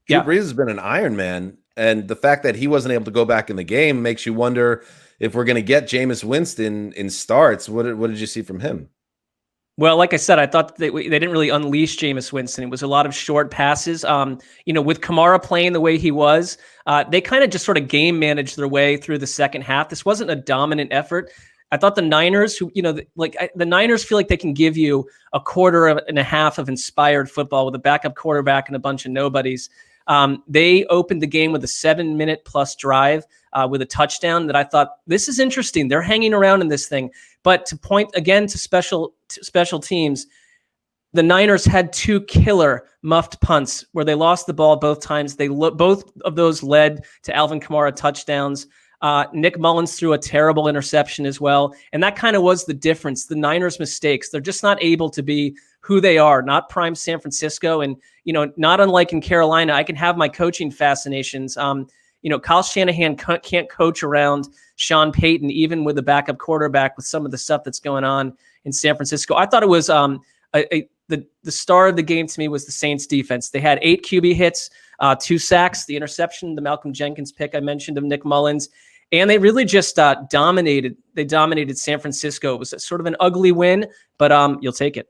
S2: Brees has been an Iron Man, and the fact that he wasn't able to go back in the game makes you wonder if we're going to get Jameis Winston in starts. What did you see from him?
S4: Well, like I said, I thought they didn't really unleash Jameis Winston. It was a lot of short passes. With Kamara playing the way he was, they kind of just sort of game managed their way through the second half. This wasn't a dominant effort. I thought the Niners, the Niners feel like they can give you a quarter and a half of inspired football with a backup quarterback and a bunch of nobodies. They opened the game with a 7-minute plus drive with a touchdown that I thought, this is interesting. They're hanging around in this thing. But to point again to special teams, the Niners had 2 killer muffed punts where they lost the ball both times. Both of those led to Alvin Kamara touchdowns. Nick Mullins threw a terrible interception as well. And that kind of was the difference. The Niners' mistakes. They're just not able to be who they are, not prime San Francisco. And, not unlike in Carolina, I can have my coaching fascinations. Kyle Shanahan can't coach around Sean Payton, even with a backup quarterback, with some of the stuff that's going on in San Francisco. I thought it was the star of the game to me was the Saints defense. They had 8 QB hits, 2 sacks, the interception, the Malcolm Jenkins pick I mentioned of Nick Mullins. And they really just dominated. They dominated San Francisco. It was sort of an ugly win, but you'll take it.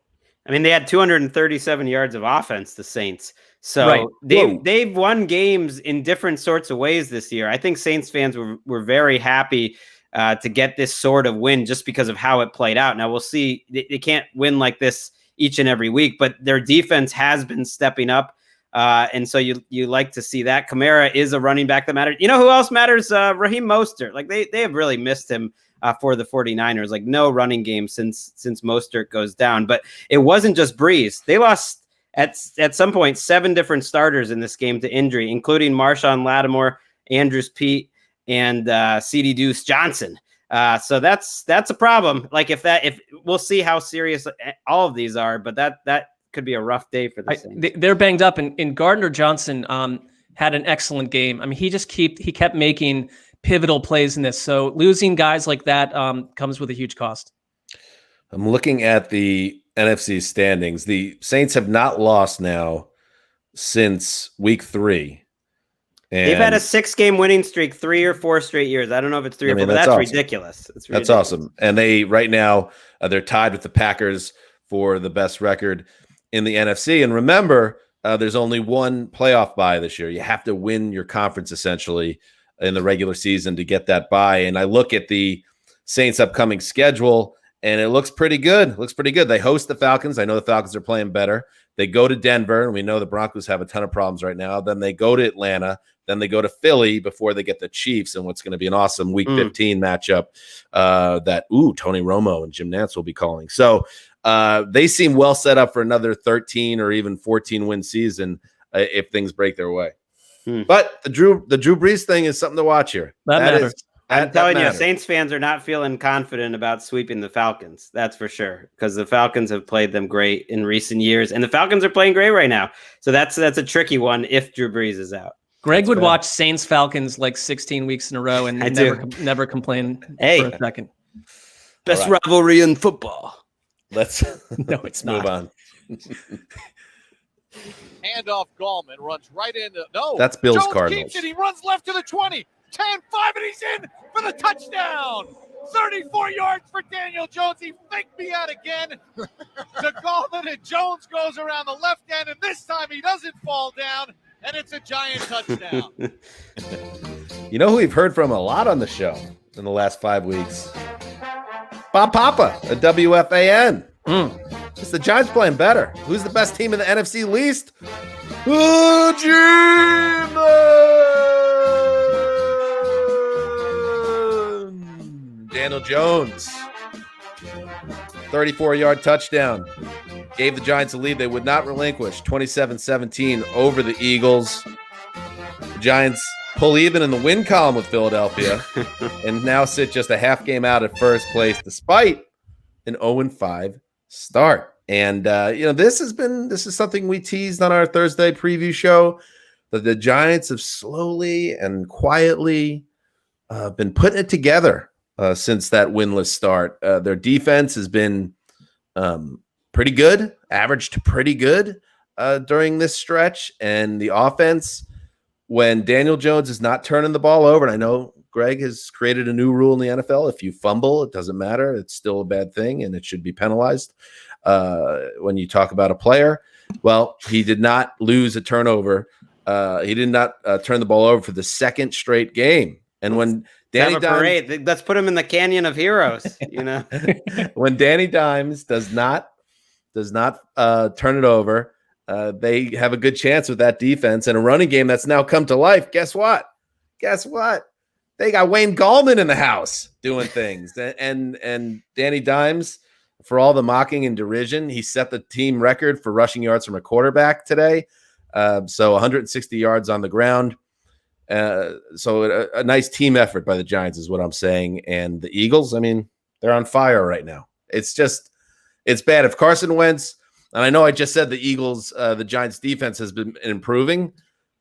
S3: I mean, they had 237 yards of offense, the Saints. So they've won games in different sorts of ways this year. I think Saints fans were very happy to get this sort of win just because of how it played out. Now, we'll see. They can't win like this each and every week, but their defense has been stepping up. And so you like to see that. Kamara is a running back that matters. You know who else matters? Raheem Mostert. Like they have really missed him for the 49ers. Like no running game since Mostert goes down. But it wasn't just Breeze. They lost at some point 7 different starters in this game to injury, including Marshawn Lattimore, Andrews Pete, and C.D. Deuce Johnson. So that's a problem. Like if we'll see how serious all of these are, but that could be a rough day for the Saints. They're
S4: banged up, and Gardner Johnson had an excellent game. I mean, he kept making pivotal plays in this. So losing guys like that comes with a huge cost.
S2: I'm looking at the NFC standings. The Saints have not lost now since week 3. And
S3: they've had a 6-game winning streak 3 or 4 straight years. I don't know if it's 3 or 4, but that's awesome. Ridiculous.
S2: That's awesome. And they right now they're tied with the Packers for the best record in the NFC. And remember, there's only one playoff bye this year. You have to win your conference essentially in the regular season to get that bye. And I look at the Saints' upcoming schedule, and it looks pretty good. They host the Falcons. I know the Falcons are playing better. They go to Denver, and we know the Broncos have a ton of problems right now. Then they go to Atlanta. Then they go to Philly before they get the Chiefs and what's going to be an awesome Week 15 matchup that Tony Romo and Jim Nantz will be calling. So they seem well set up for another 13 or even 14-win season if things break their way. But the Drew Brees thing is something to watch here.
S4: That matters.
S3: I'm telling you, Saints fans are not feeling confident about sweeping the Falcons. That's for sure, because the Falcons have played them great in recent years, and the Falcons are playing great right now. So that's a tricky one if Drew Brees is out.
S4: Greg would watch Saints Falcons like 16 weeks in a row and never complain for a second.
S3: Best rivalry in football.
S2: Let's
S4: it's
S2: move on.
S6: Handoff, Gallman runs right into
S2: that's Bill's
S6: Jones
S2: Cardinals.
S6: Keeps it. He runs left to the 20, 10, 5, and he's in for the touchdown. 34 yards for Daniel Jones. He faked me out again. To Gallman, and Jones goes around the left end, and this time he doesn't fall down, and it's a giant touchdown.
S2: You know who we've heard from a lot on the show in the last 5 weeks? Bob Papa at WFAN. It's the Giants playing better. Who's the best team in the NFC least? Daniel Jones. 34-yard touchdown. Gave the Giants a lead they would not relinquish, 27-17 over the Eagles. The Giants pull even in the win column with Philadelphia and now sit just a half game out at first place despite an 0-5 start. And this is something we teased on our Thursday preview show, that the Giants have slowly and quietly been putting it together since that winless start. Their defense has been pretty good, average to pretty good during this stretch, and the offense, when Daniel Jones is not turning the ball over, and I know Greg has created a new rule in the NFL. If you fumble, it doesn't matter. It's still a bad thing, and it should be penalized when you talk about a player. Well, he did not lose a turnover. He did not turn the ball over for the second straight game. And when Danny Dimes,
S3: let's put him in the Canyon of Heroes.
S2: When Danny Dimes does not turn it over, they have a good chance with that defense and a running game that's now come to life. Guess what? They got Wayne Gallman in the house doing things. And Danny Dimes, for all the mocking and derision, he set the team record for rushing yards from a quarterback today. So 160 yards on the ground. So a nice team effort by the Giants is what I'm saying. And the Eagles, they're on fire right now. It's bad. If Carson Wentz, and I know I just said the Giants defense has been improving,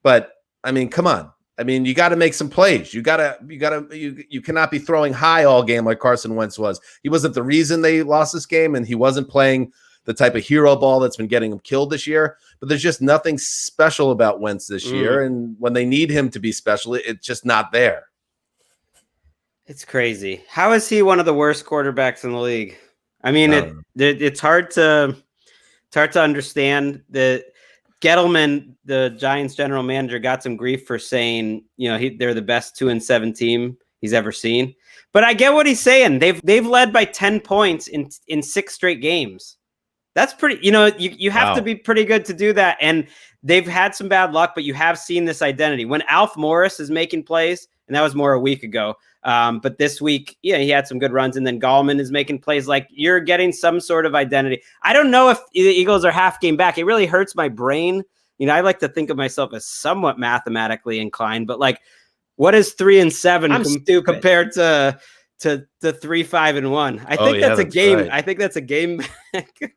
S2: but come on. You got to make some plays. You cannot be throwing high all game like Carson Wentz was. He wasn't the reason they lost this game, and he wasn't playing the type of hero ball that's been getting him killed this year. But there's just nothing special about Wentz this year, and when they need him to be special, it's just not there.
S3: It's crazy. How is he one of the worst quarterbacks in the league? It's hard to understand that. Gettleman, the Giants general manager, got some grief for saying, they're the best 2-7 team he's ever seen. But I get what he's saying. They've led by 10 points in 6 straight games. That's pretty, you have to be pretty good to do that. And they've had some bad luck, but you have seen this identity. When Alf Morris is making plays, and that was more a week ago, but this week, he had some good runs, and then Gallman is making plays. Like, you're getting some sort of identity. I don't know if the Eagles are half game back. It really hurts my brain. I like to think of myself as somewhat mathematically inclined, but what is 3-7 compared to 3-5-1? I think that's a game. Right. I think that's a game.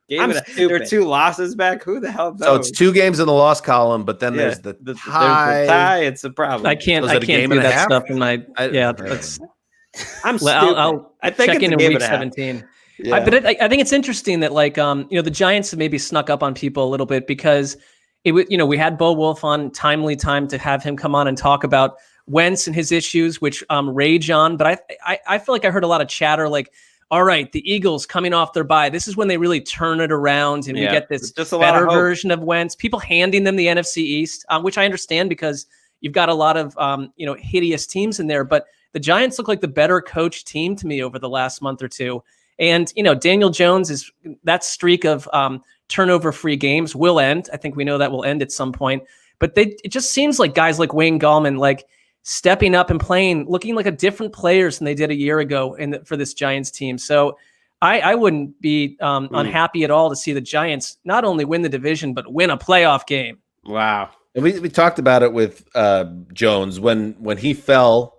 S3: There are 2 losses back. Who the hell knows?
S2: So it's 2 games in the loss column, but then there's the tie.
S3: It's a problem.
S4: I can't do that stuff in my.
S3: I'm stupid.
S4: I think check in week 17. Yeah. But I think it's interesting that the Giants maybe snuck up on people a little bit because we had Bo Wolf on timely time to have him come on and talk about Wentz and his issues, which rage on. But I feel like I heard a lot of chatter all right, the Eagles coming off their bye. This is when they really turn it around and we get this better version of Wentz. People handing them the NFC East, which I understand because you've got a lot of hideous teams in there. But the Giants look like the better coached team to me over the last month or two. And Daniel Jones that streak of turnover-free games will end. I think we know that will end at some point. But it just seems like guys like Wayne Gallman, stepping up and playing, looking like a different players than they did a year ago for this Giants team. So I wouldn't be unhappy at all to see the Giants not only win the division, but win a playoff game.
S3: Wow.
S2: And we talked about it with Jones when he fell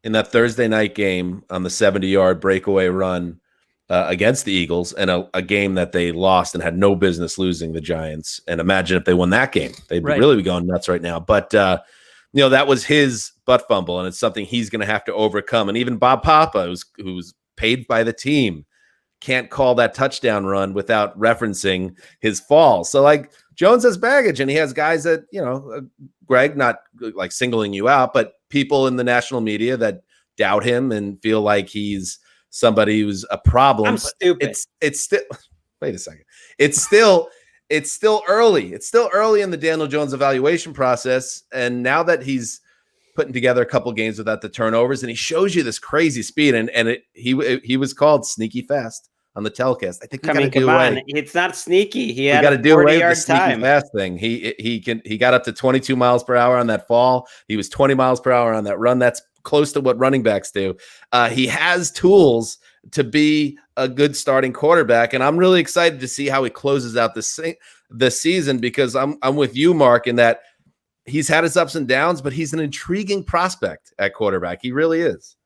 S2: in that Thursday night game on the 70-yard breakaway run against the Eagles, and a game that they lost and had no business losing, the Giants. And imagine if they won that game, they'd really be going nuts right now. But that was his butt fumble, and it's something he's going to have to overcome. And even Bob Papa, who's paid by the team, can't call that touchdown run without referencing his fall. So Jones has baggage, and he has guys that, Greg, not singling you out, but people in the national media that doubt him and feel like he's somebody who's a problem.
S3: I'm stupid.
S2: It's still, wait a second. It's still early. It's still early in the Daniel Jones evaluation process. And now that he's putting together a couple games without the turnovers, and he shows you this crazy speed, he was called sneaky fast on the telecast. I think
S3: it's not sneaky. He had
S2: got to do away with the sneaky
S3: time.
S2: Fast thing. He got up to 22 miles per hour on that fall. He was 20 miles per hour on that run. That's close to what running backs do. He has tools to be a good starting quarterback. And I'm really excited to see how he closes out the season, because I'm with you, Mark, in that he's had his ups and downs, but he's an intriguing prospect at quarterback. He really is.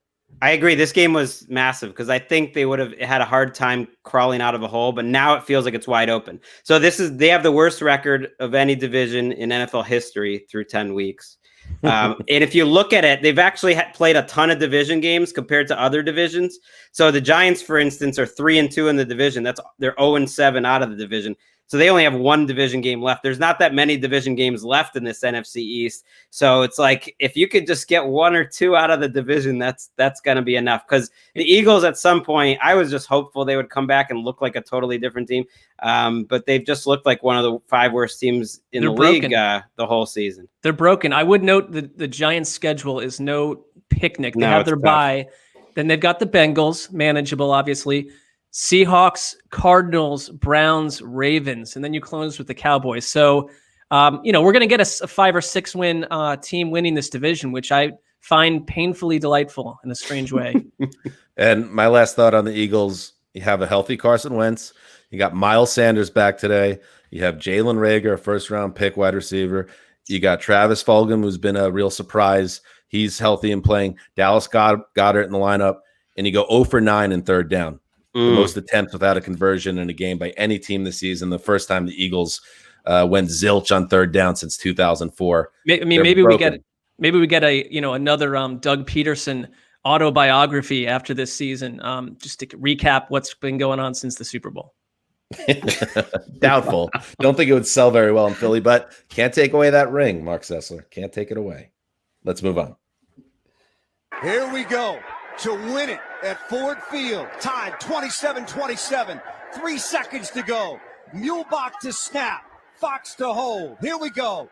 S3: I agree. This game was massive because I think they would have had a hard time crawling out of a hole, but now it feels like it's wide open. So they have the worst record of any division in NFL history through 10 weeks. And if you look at it, they've actually played a ton of division games compared to other divisions. So the Giants, for instance, are 3-2 in the division. They're 0-7 out of the division. So they only have one division game left. There's not that many division games left in this NFC East. So it's like, if you could just get one or two out of the division, that's going to be enough. Because the Eagles, at some point, I was just hopeful they would come back and look like a totally different team. But they've just looked like one of the 5 worst teams in the league the whole season.
S4: They're broken. I would note that the Giants' schedule is no picnic. They have their bye. Then they've got the Bengals, manageable, obviously. Seahawks, Cardinals, Browns, Ravens, and then you close with the Cowboys. So, we're going to get a 5 or 6 win team winning this division, which I find painfully delightful in a strange way.
S2: And my last thought on the Eagles, you have a healthy Carson Wentz. You got Miles Sanders back today. You have Jalen Reagor, a first-round pick wide receiver. You got Travis Fulgham, who's been a real surprise. He's healthy and playing. Dallas Goedert in the lineup. And you go 0 for 9 in third down. The most attempts without a conversion in a game by any team this season. The first time the Eagles went zilch on third down since 2004.
S4: Maybe we get another Doug Peterson autobiography after this season, just to recap what's been going on since the Super Bowl.
S2: Doubtful. Don't think it would sell very well in Philly, but can't take away that ring, Mark Sessler. Can't take it away. Let's move on.
S10: Here we go to win it at Ford Field. Time 27-27. 3 seconds to go. Muehlbach to snap. Fox to hold. Here we go.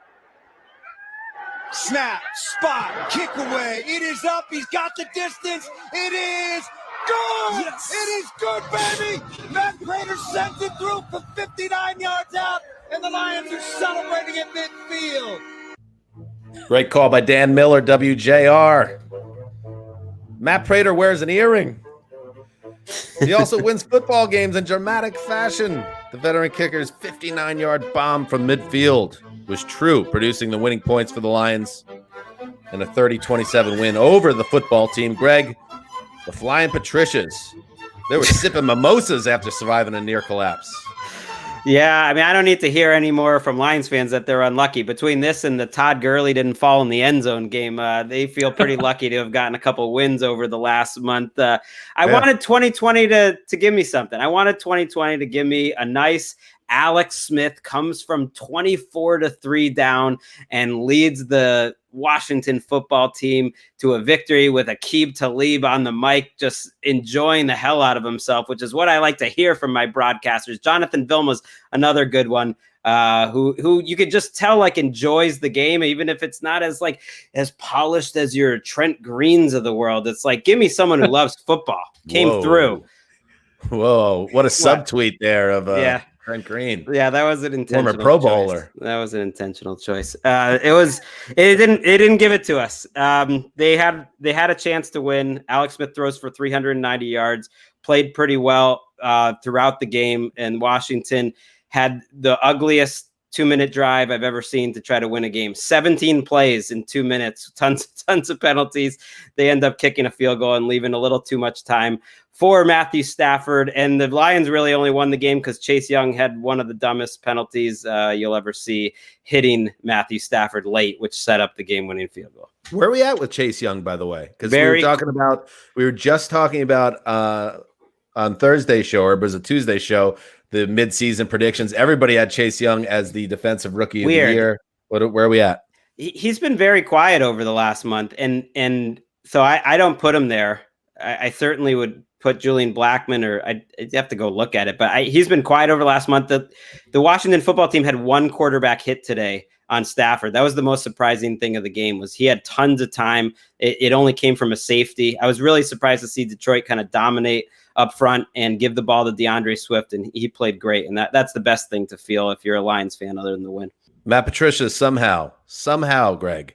S10: Snap, spot, kick away. It is up. He's got the distance. It is good. Yes. It is good, baby. Matt Prater sends it through for 59 yards out, and the Lions are celebrating at midfield.
S2: Great call by Dan Miller, WJR. Matt Prater wears an earring. He also wins football games in dramatic fashion. The veteran kicker's 59-yard bomb from midfield was true, producing the winning points for the Lions and a 30-27 win over the football team. Greg, the Flying Patricias, they were sipping mimosas after surviving a near collapse.
S3: Yeah, I mean, I don't need to hear any more from Lions fans that they're unlucky. Between this and the Todd Gurley didn't fall in the end zone game, they feel pretty lucky to have gotten a couple wins over the last month. I wanted 2020 to give me something. I wanted 2020 to give me a nice Alex Smith comes from 24-3 down and leads the Washington football team to a victory with Aqib Talib on the mic, just enjoying the hell out of himself, which is what I like to hear from my broadcasters. Jonathan Vilma's another good one, who you could just tell enjoys the game, even if it's not as polished as your Trent Greens of the world. It's like, give me someone who loves football. Came through.
S2: Whoa, what a subtweet there of Trent Green.
S3: Yeah, that was an intentional
S2: former Pro Bowler.
S3: Choice. That was an intentional choice. It didn't give it to us. They had a chance to win. Alex Smith throws for 390 yards, played pretty well throughout the game, and Washington had the ugliest 2-minute drive I've ever seen to try to win a game. 17 plays in 2 minutes, tons of penalties. They end up kicking a field goal and leaving a little too much time for Matthew Stafford. And the Lions really only won the game because Chase Young had one of the dumbest penalties you'll ever see, hitting Matthew Stafford late, which set up the game-winning field goal.
S2: Where are we at with Chase Young, by the way? Because we were just talking about on Thursday's show, or it was a Tuesday show, the midseason predictions. Everybody had Chase Young as the defensive rookie of the year. Where are we at?
S3: He's been very quiet over the last month, and so I don't put him there. I certainly would put Julian Blackmon, or I'd have to go look at it, but he's been quiet over the last month. The Washington football team had one quarterback hit today on Stafford. That was the most surprising thing of the game, was he had tons of time. It only came from a safety. I was really surprised to see Detroit kind of dominate up front and give the ball to DeAndre Swift, and he played great. And that's the best thing to feel if you're a Lions fan, other than the win.
S2: Matt Patricia somehow, Greg,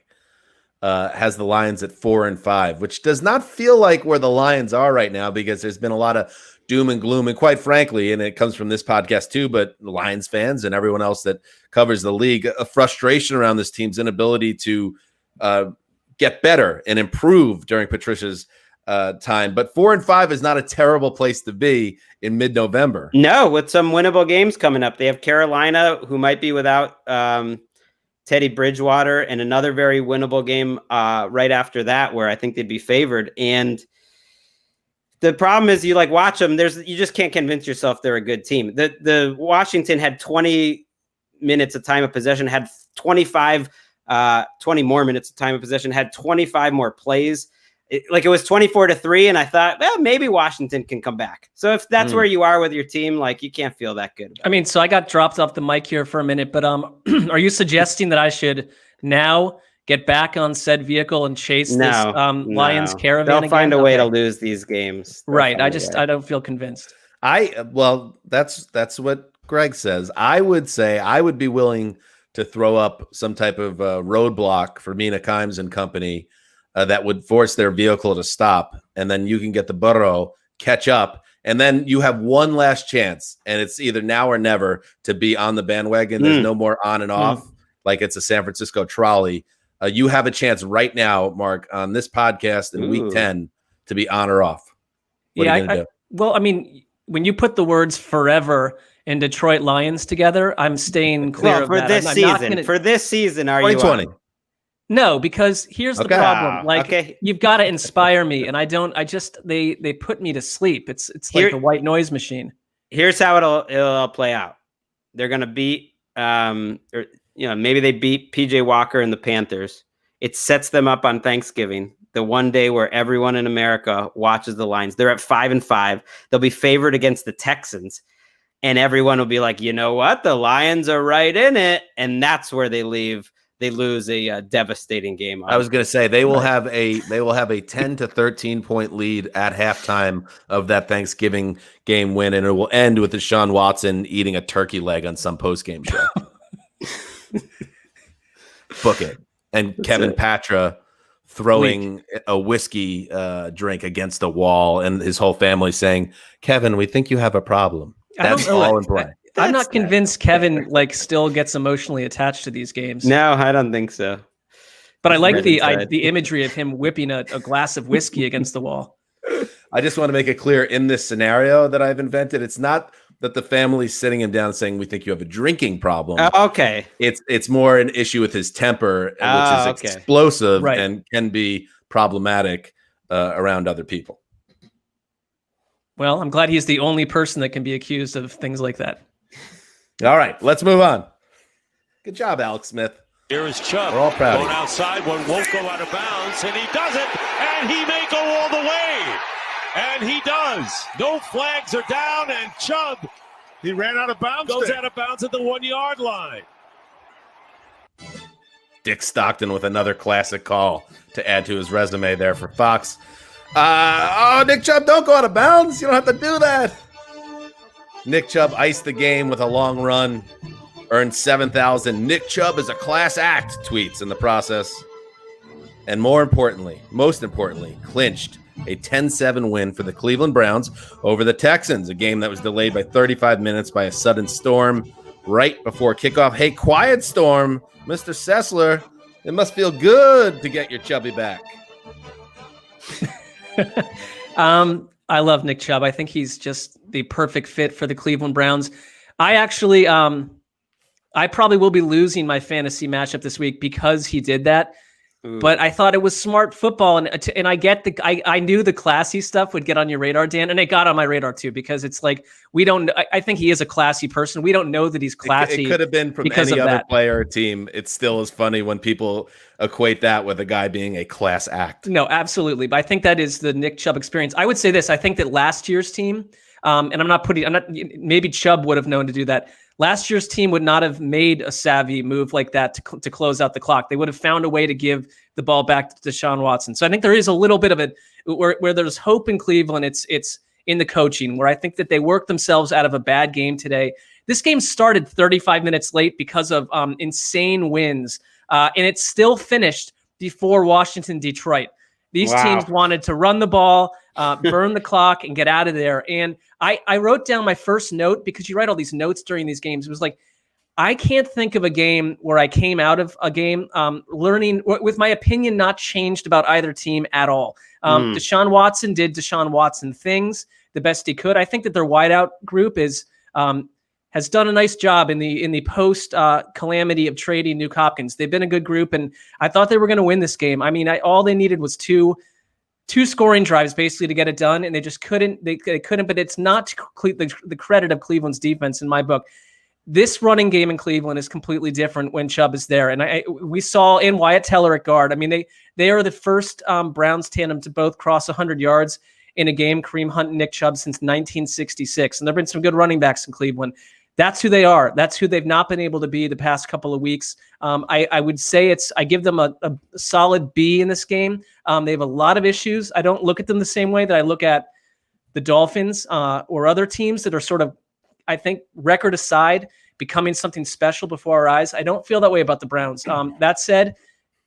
S2: has the Lions at 4-5, which does not feel like where the Lions are right now because there's been a lot of doom and gloom. And quite frankly, and it comes from this podcast too, but Lions fans and everyone else that covers the league, a frustration around this team's inability to get better and improve during Patricia's time. But 4-5 is not a terrible place to be in mid-November.
S3: No, with some winnable games coming up. They have Carolina, who might be without Teddy Bridgewater, and another very winnable game right after that, where I think they'd be favored. And the problem is, you watch them. You just can't convince yourself they're a good team. The Washington had 20 minutes of time of possession, had 20 more minutes of time of possession, had 25 more plays. It was 24-3, and I thought, well, maybe Washington can come back. So if that's where you are with your team, you can't feel that good.
S4: I mean, so I got dropped off the mic here for a minute, but are you suggesting that I should now get back on said vehicle and chase this Lions caravan?
S3: They'll
S4: again?
S3: find a way to lose these games.
S4: Right. I don't feel convinced.
S2: That's what Greg says. I would say I would be willing to throw up some type of roadblock for Mina Kimes and company that would force their vehicle to stop, and then you can get the burro, catch up, and then you have one last chance, and it's either now or never to be on the bandwagon. There's no more on and off like it's a San Francisco trolley. You have a chance right now, Mark, on this podcast in Week 10 to be on or off. What are you going to do?
S4: Well, I mean, when you put the words forever and Detroit Lions together, I'm staying clear of that.
S3: For this season, are
S2: 2020.
S3: you on?
S4: No, because here's the problem. You've got to inspire me, and they put me to sleep. It's like a white noise machine.
S3: Here's how it'll play out. They're going to beat maybe they beat PJ Walker and the Panthers. It sets them up on Thanksgiving, the one day where everyone in America watches the Lions. They're at 5-5. They'll be favored against the Texans, and everyone will be like, you know what? The Lions are right in it, and that's where they leave. They lose a devastating game.
S2: I was going to say they will have a 10 to 13 point lead at halftime of that Thanksgiving game win, and it will end with Deshaun Watson eating a turkey leg on some post game show. Book it, and Kevin Patra throwing a whiskey drink against a wall, and his whole family saying, "Kevin, we think you have a problem." That's all in play.
S4: I'm not convinced Kevin still gets emotionally attached to these games.
S3: No, I don't think so.
S4: But I like the imagery of him whipping a glass of whiskey against the wall.
S2: I just want to make it clear in this scenario that I've invented, it's not that the family's sitting him down saying, we think you have a drinking problem.
S3: Okay.
S2: It's more an issue with his temper, which is explosive and can be problematic around other people.
S4: Well, I'm glad he's the only person that can be accused of things like that.
S2: All right, let's move on. Good job, Alex Smith.
S5: Here is Chubb.
S2: We're all proud
S5: going outside, one won't go out of bounds, and he does it, and he may go all the way. And he does. No flags are down, and Chubb,
S6: he ran out of bounds.
S5: Goes out of bounds at the 1 yard line.
S2: Dick Stockton with another classic call to add to his resume there for Fox. Nick Chubb, don't go out of bounds. You don't have to do that. Nick Chubb iced the game with a long run, earned 7,000. Nick Chubb is a class act, tweets in the process. And most importantly, clinched a 10-7 win for the Cleveland Browns over the Texans, a game that was delayed by 35 minutes by a sudden storm right before kickoff. Hey, quiet storm, Mr. Sessler. It must feel good to get your Chubby back.
S4: I love Nick Chubb. I think he's just the perfect fit for the Cleveland Browns. I actually, I probably will be losing my fantasy matchup this week because he did that. Ooh. But I thought it was smart football, and I get I knew the classy stuff would get on your radar, Dan, and it got on my radar too because it's like I think he is a classy person. We don't know that he's classy.
S2: It could have been from any other player or team. It still is funny when people equate that with a guy being a class act.
S4: No, absolutely. But I think that is the Nick Chubb experience. I would say this. I think that last year's team, maybe Chubb would have known to do that. Last year's team would not have made a savvy move like that to close out the clock. They would have found a way to give the ball back to Deshaun Watson. So I think there is a little bit of it where there's hope in Cleveland. It's in the coaching, where I think that they worked themselves out of a bad game today. This game started 35 minutes late because of insane winds, and it still finished before Washington, Detroit. These teams wanted to run the ball, burn the clock, and get out of there. And I wrote down my first note, because you write all these notes during these games. It was like, I can't think of a game where I came out of a game learning with my opinion not changed about either team at all. Deshaun Watson did Deshaun Watson things the best he could. I think that their wideout group has done a nice job in the post calamity of trading Nuke Hopkins. They've been a good group, and I thought they were going to win this game. I mean, all they needed was two scoring drives basically to get it done, and they just couldn't. They couldn't. But it's not the credit of Cleveland's defense in my book. This running game in Cleveland is completely different when Chubb is there. And we saw in Wyatt Teller at guard. I mean, they are the first Browns tandem to both cross 100 yards in a game, Kareem Hunt and Nick Chubb, since 1966. And there have been some good running backs in Cleveland. That's who they are. That's who they've not been able to be the past couple of weeks. I would say I give them a solid B in this game. They have a lot of issues. I don't look at them the same way that I look at the Dolphins or other teams that are sort of, I think, record aside, becoming something special before our eyes. I don't feel that way about the Browns. That said,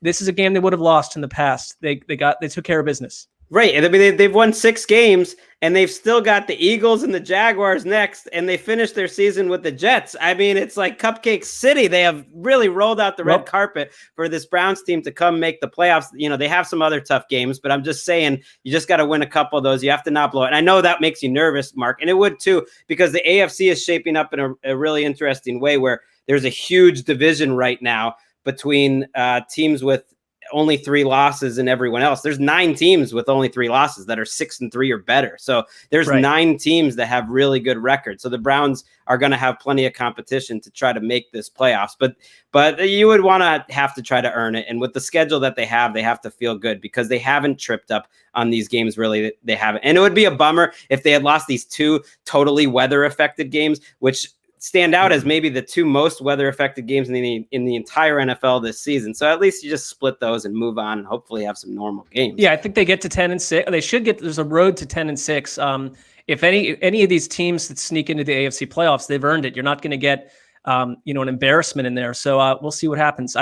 S4: this is a game they would have lost in the past. They took care of business.
S3: Right. And I mean, they've won 6 games, and they've still got the Eagles and the Jaguars next, and they finished their season with the Jets. I mean, it's like Cupcake City. They have really rolled out the red carpet for this Browns team to come make the playoffs. You know, they have some other tough games, but I'm just saying, you just got to win a couple of those. You have to not blow it. And I know that makes you nervous, Mark, and it would too, because the AFC is shaping up in a really interesting way where there's a huge division right now between teams with only 3 losses and everyone else. There's 9 teams with only 3 losses that are 6-3 or better. So there's 9 teams that have really good records. So the Browns are going to have plenty of competition to try to make this playoffs, but you would want to have to try to earn it. And with the schedule that they have to feel good, because they haven't tripped up on these games. Really, they haven't. And it would be a bummer if they had lost these 2 totally weather affected games, which stand out as maybe the 2 most weather affected games in the entire NFL this season. So at least you just split those and move on and hopefully have some normal games.
S4: Yeah, I think they get to 10-6. They should get. There's a road to 10-6. If any of these teams that sneak into the AFC playoffs, they've earned it. You're not going to get an embarrassment in there. So we'll see what happens.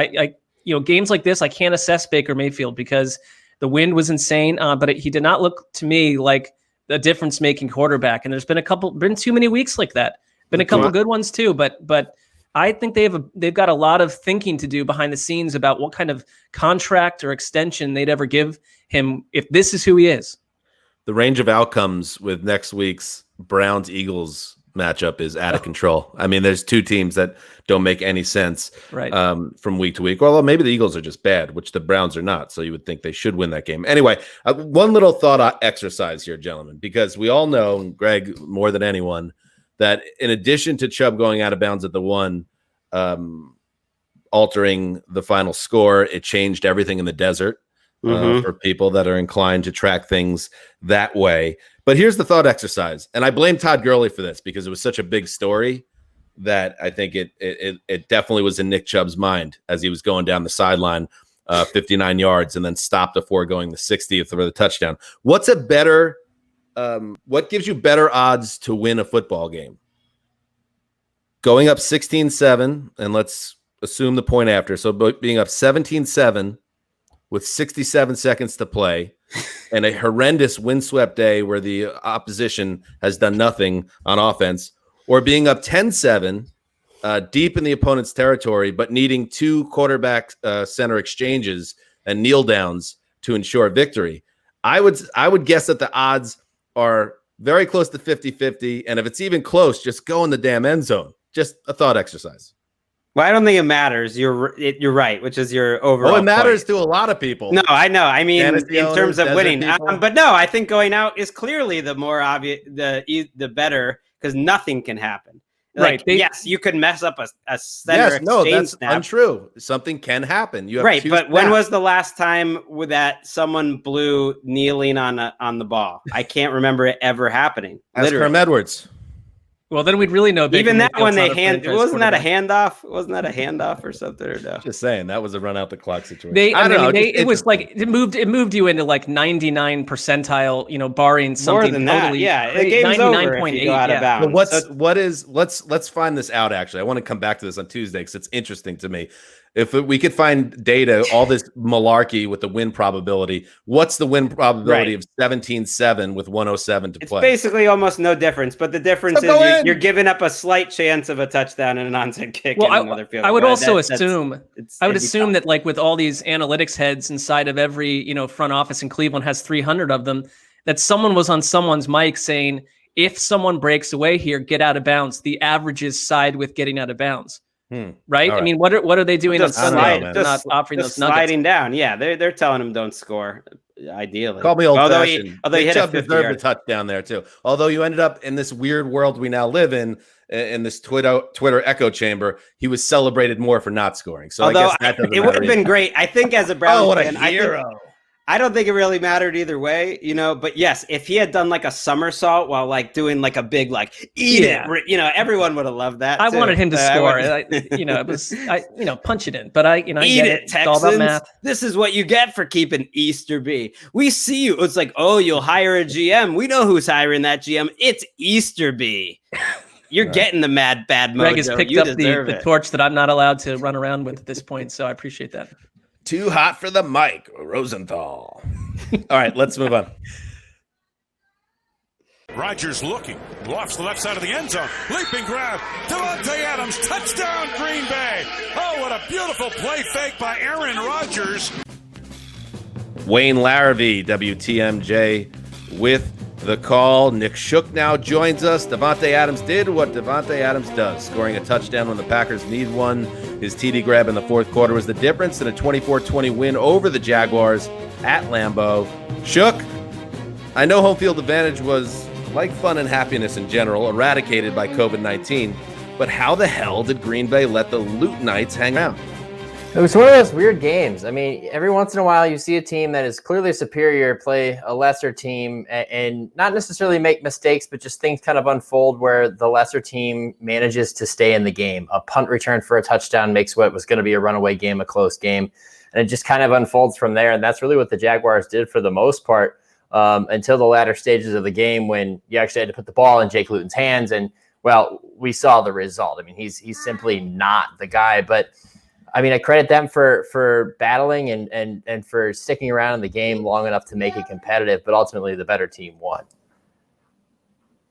S4: Games like this, I can't assess Baker Mayfield because the wind was insane, but he did not look to me like a difference making quarterback. And there's been too many weeks like that. Been a couple good ones too, but I think they've got a lot of thinking to do behind the scenes about what kind of contract or extension they'd ever give him if this is who he is.
S2: The range of outcomes with next week's Browns-Eagles matchup is out of control. I mean, there's 2 teams that don't make any sense from week to week. Although maybe the Eagles are just bad, which the Browns are not. So you would think they should win that game. Anyway, one little thought exercise here, gentlemen, because we all know, Greg, more than anyone, that in addition to Chubb going out of bounds at the 1, altering the final score, it changed everything in the desert for people that are inclined to track things that way. But here's the thought exercise. And I blame Todd Gurley for this because it was such a big story that I think it definitely was in Nick Chubb's mind as he was going down the sideline 59 yards and then stopped before going the 60th for the touchdown. What's a better what gives you better odds to win a football game? Going up 16-7, and let's assume the point after. So being up 17-7 with 67 seconds to play and a horrendous windswept day where the opposition has done nothing on offense, or being up 10-7 deep in the opponent's territory, but needing 2 quarterback center exchanges and kneel downs to ensure victory. I would guess that the odds are very close to 50-50. And if it's even close, just go in the damn end zone. Just a thought exercise.
S3: Well, I don't think it matters. You're right, which is your overall
S2: it matters
S3: point.
S2: To a lot of people.
S3: No, I know. I mean,
S2: Fantasy
S3: in terms of winning.
S2: people.
S3: But no, I think going out is clearly the more obvious, the better, because nothing can happen. Like, yes, you could mess up a center exchange
S2: that's
S3: snap.
S2: untrue. Something can happen. You have
S3: right, but
S2: snaps.
S3: when was the last time that someone blew kneeling on the ball? I can't remember it ever happening.
S2: Ask Herm Edwards.
S4: Well, then we'd really know.
S3: Even that one, wasn't that a handoff? Wasn't that a handoff or something? Or no?
S2: Just saying, that was a run out the clock situation.
S4: It was like it moved you into like 99 percentile, barring something
S3: more than
S4: totally.
S3: That. Yeah, the game's over if you go out of bounds.
S2: Let's find this out. Actually, I want to come back to this on Tuesday because it's interesting to me. If we could find data, all this malarkey with the win probability, what's the win probability of 17-7 with 107 to play?
S3: It's basically almost no difference, but the difference is you're giving up a slight chance of a touchdown and an onside kick and another field goal.
S4: I would also assume that like with all these analytics heads inside of every, front office in Cleveland has 300 of them, that someone was on someone's mic saying, if someone breaks away here, get out of bounds. The averages side with getting out of bounds. Right?
S2: Right.
S4: I mean, what are they doing on Sunday? They're not offering those nuggets.
S3: Sliding down. Yeah, they're telling him don't score. Ideally,
S2: call me old-fashioned.
S3: Although he hit a 50
S2: deserved a touchdown there too. Although you ended up in this weird world we now live in this Twitter echo chamber, he was celebrated more for not scoring. So
S3: although
S2: I guess that doesn't
S3: it would have been great. I think as a Browns
S2: what a
S3: fan,
S2: hero.
S3: I don't think it really mattered either way, But yes, if he had done like a somersault while like doing like a big eat it, everyone would have loved that.
S4: I wanted him to score. It was punch it in. But I
S3: eat
S4: get
S3: it,
S4: Texans.
S3: Texans. It's all about math. This is what you get for keeping Easterby. We see you. It's like, oh, you'll hire a GM. We know who's hiring that GM. It's Easterby. You're getting the bad mojo.
S4: Greg has picked up the torch that I'm not allowed to run around with at this point. So I appreciate that.
S2: Too hot for the mic, Rosenthal. All right, let's move on.
S11: Rodgers looking, lofts the left side of the end zone, leaping grab, Davante Adams, touchdown Green Bay. Oh, what a beautiful play fake by Aaron Rodgers.
S2: Wayne Larrivee, WTMJ, with the call. Nick Shook now joins us. Davante Adams did what Davante Adams does, scoring a touchdown when the Packers need one. His TD grab in the fourth quarter was the difference in a 24-20 win over the Jaguars at Lambeau. Shook, I know home field advantage was, like fun and happiness in general, eradicated by COVID-19, but how the hell did Green Bay let the Loot Knights hang out?
S12: It was one of those weird games. I mean, every once in a while you see a team that is clearly superior play a lesser team and not necessarily make mistakes, but just things kind of unfold where the lesser team manages to stay in the game. A punt return for a touchdown makes what was going to be a runaway game a close game. And it just kind of unfolds from there. And that's really what the Jaguars did for the most part until the latter stages of the game when you actually had to put the ball in Jake Luton's hands. And, well, we saw the result. I mean, he's simply not the guy. But I mean, I credit them for battling and for sticking around in the game long enough to make it competitive, but ultimately the better team won.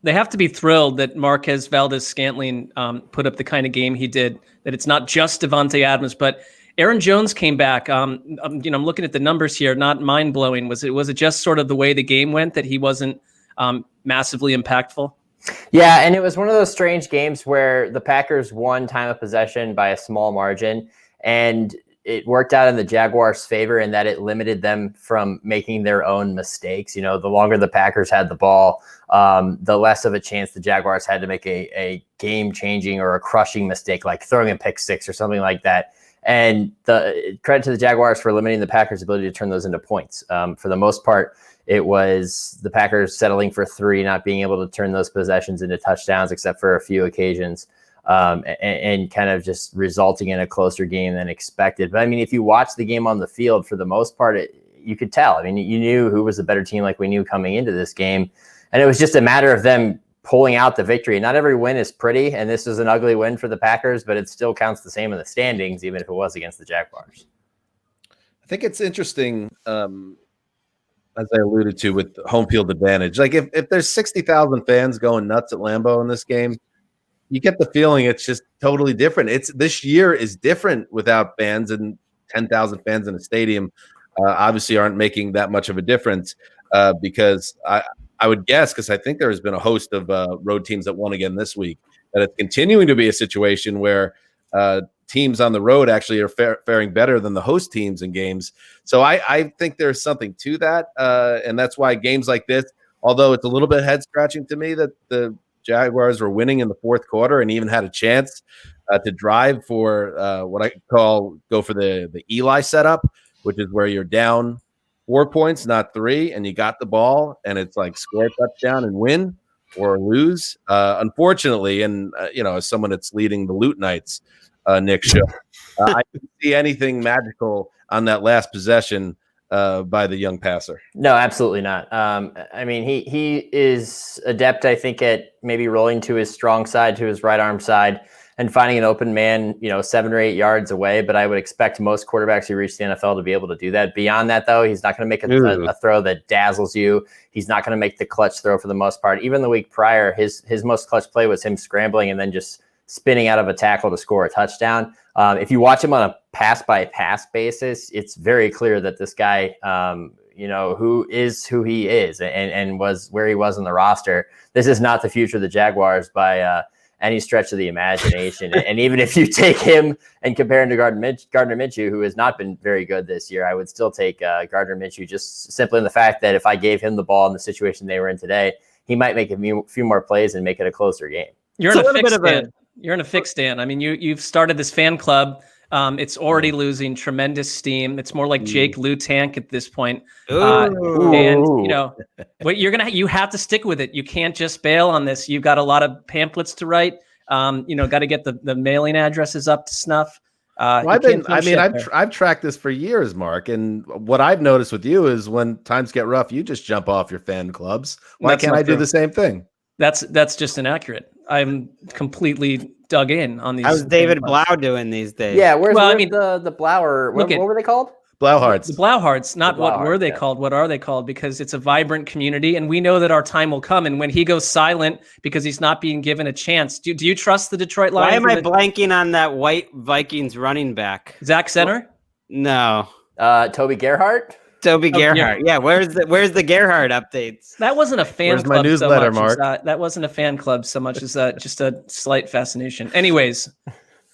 S4: They have to be thrilled that Marquez Valdes-Scantling put up the kind of game he did, that it's not just Davante Adams, but Aaron Jones came back. I'm looking at the numbers here, not mind-blowing. Was it just sort of the way the game went that he wasn't massively impactful?
S12: Yeah, and it was one of those strange games where the Packers won time of possession by a small margin, and it worked out in the Jaguars' favor in that it limited them from making their own mistakes. The longer the Packers had the ball, the less of a chance the Jaguars had to make a game-changing or a crushing mistake, like throwing a pick six or something like that. And the credit to the Jaguars for limiting the Packers' ability to turn those into points. For the most part, it was the Packers settling for 3, not being able to turn those possessions into touchdowns, except for a few occasions. And kind of just resulting in a closer game than expected. But I mean, if you watch the game on the field, for the most part, you could tell. I mean, you knew who was the better team, like we knew coming into this game. And it was just a matter of them pulling out the victory. Not every win is pretty, and this was an ugly win for the Packers, but it still counts the same in the standings, even if it was against the Jaguars.
S2: I think it's interesting, as I alluded to, with home field advantage. Like if there's 60,000 fans going nuts at Lambeau in this game, you get the feeling it's just totally different. This year is different without fans, and 10,000 fans in a stadium obviously aren't making that much of a difference because I would guess, because I think there has been a host of road teams that won again this week, that it's continuing to be a situation where teams on the road actually are faring better than the host teams in games. So I think there's something to that, and that's why games like this, although it's a little bit head-scratching to me that the Jaguars were winning in the fourth quarter and even had a chance to drive for what I call go for the Eli setup, which is where you're down 4 points, not 3, and you got the ball, and it's like score a touchdown and win or lose. Unfortunately, and as someone that's leading the Loot Knights, Nick Show, I didn't see anything magical on that last possession by the young passer.
S12: No, absolutely not. I mean, he is adept, I think, at maybe rolling to his strong side, to his right arm side. and finding an open man, 7 or 8 yards away. But I would expect most quarterbacks who reach the NFL to be able to do that. Beyond that, though, he's not going to make a throw that dazzles you. He's not going to make the clutch throw for the most part. Even the week prior, his most clutch play was him scrambling and then just spinning out of a tackle to score a touchdown. If you watch him on a pass-by-pass basis, it's very clear that this guy, who he is and was where he was in the roster. This is not the future of the Jaguars by any stretch of the imagination. And even if you take him and compare him to Gardner Minshew, who has not been very good this year, I would still take Gardner Minshew just simply in the fact that if I gave him the ball in the situation they were in today, he might make a few more plays and make it a closer game.
S4: You're in a fix, Dan. I mean, you've started this fan club. It's already losing tremendous steam. It's more like Jake Lutank at this point. And what you have to stick with it. You can't just bail on this. You've got a lot of pamphlets to write. Got to get the mailing addresses up to snuff.
S2: I've tracked this for years, Mark. And what I've noticed with you is when times get rough, you just jump off your fan clubs. Why can't I do the same thing?
S4: That's just inaccurate. I'm completely dug in on these.
S3: How's David Blau doing these days?
S12: Yeah, the Blauer? What were they called?
S2: Blauhards.
S4: The Blauhards. Not what were they called? What are they called? Because it's a vibrant community, and we know that our time will come. And when he goes silent because he's not being given a chance, do you trust the Detroit Lions?
S3: Why am I blanking on that white Vikings running back?
S4: Zach Center?
S3: No.
S12: Toby Gerhart.
S3: Gerhart. Yeah, where's the Gerhart updates?
S4: That wasn't a fan club.
S2: My newsletter,
S4: so much
S2: Mark?
S4: That wasn't a fan club so much as just a slight fascination. Anyways,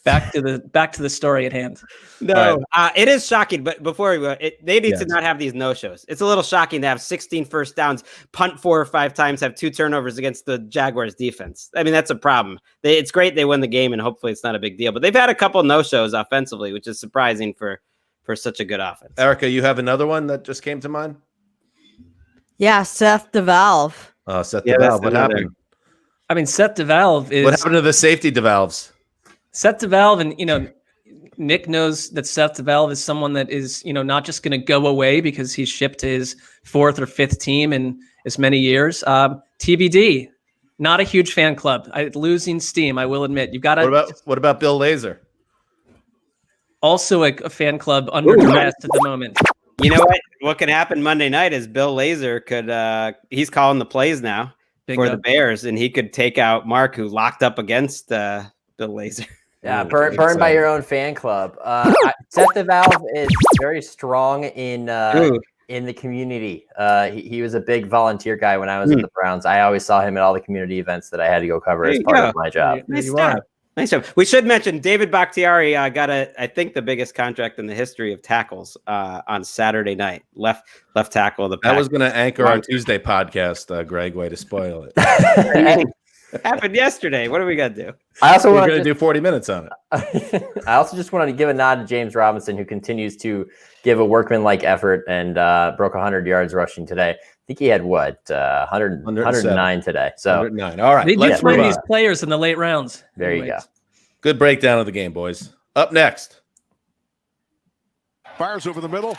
S4: back to the story at hand.
S3: No, it is shocking. But before we go, they need to not have these no-shows. It's a little shocking to have 16 first downs, punt 4 or 5 times, have 2 turnovers against the Jaguars defense. I mean, that's a problem. It's great they win the game, and hopefully it's not a big deal. But they've had a couple no-shows offensively, which is surprising for such a good offense.
S2: Erica, you have another one that just came to mind?
S13: Yeah, Seth DeValve.
S2: Seth DeValve. What happened?
S4: I mean, Seth DeValve is...
S2: What happened to the safety DeValves?
S4: Seth DeValve, and, Nick knows that Seth DeValve is someone that is, not just going to go away because he's shipped to his 4th or 5th team in as many years. TBD, not a huge fan club. Losing steam, I will admit. You've got to...
S2: What about Bill Lazor?
S4: Also a fan club under duress at the moment.
S3: You know what? What could happen Monday night is Bill Lazor could he's calling the plays now for the Bears, and he could take out Mark, who locked up against Bill Lazor.
S12: Yeah, burned by your own fan club. Seth DeValve is very strong in the community. He was a big volunteer guy when I was in the Browns. I always saw him at all the community events that I had to go cover as part of my job.
S3: Nice job. We should mention David Bakhtiari got I think the biggest contract in the history of tackles on Saturday night. Left tackle of the Pack.
S2: I was going to anchor our Tuesday podcast, Greg. Way to spoil it.
S3: Happened yesterday. What do we got to do?
S12: I also
S2: want to do 40 minutes on
S12: it. I also just wanted to give a nod to James Robinson, who continues to give a workmanlike effort and broke 100 yards rushing today. I think he had 109 today. So
S2: 109. All right.
S4: They do find these players in the late rounds.
S12: There you go.
S2: Good breakdown of the game, boys. Up next.
S6: Fires over the middle.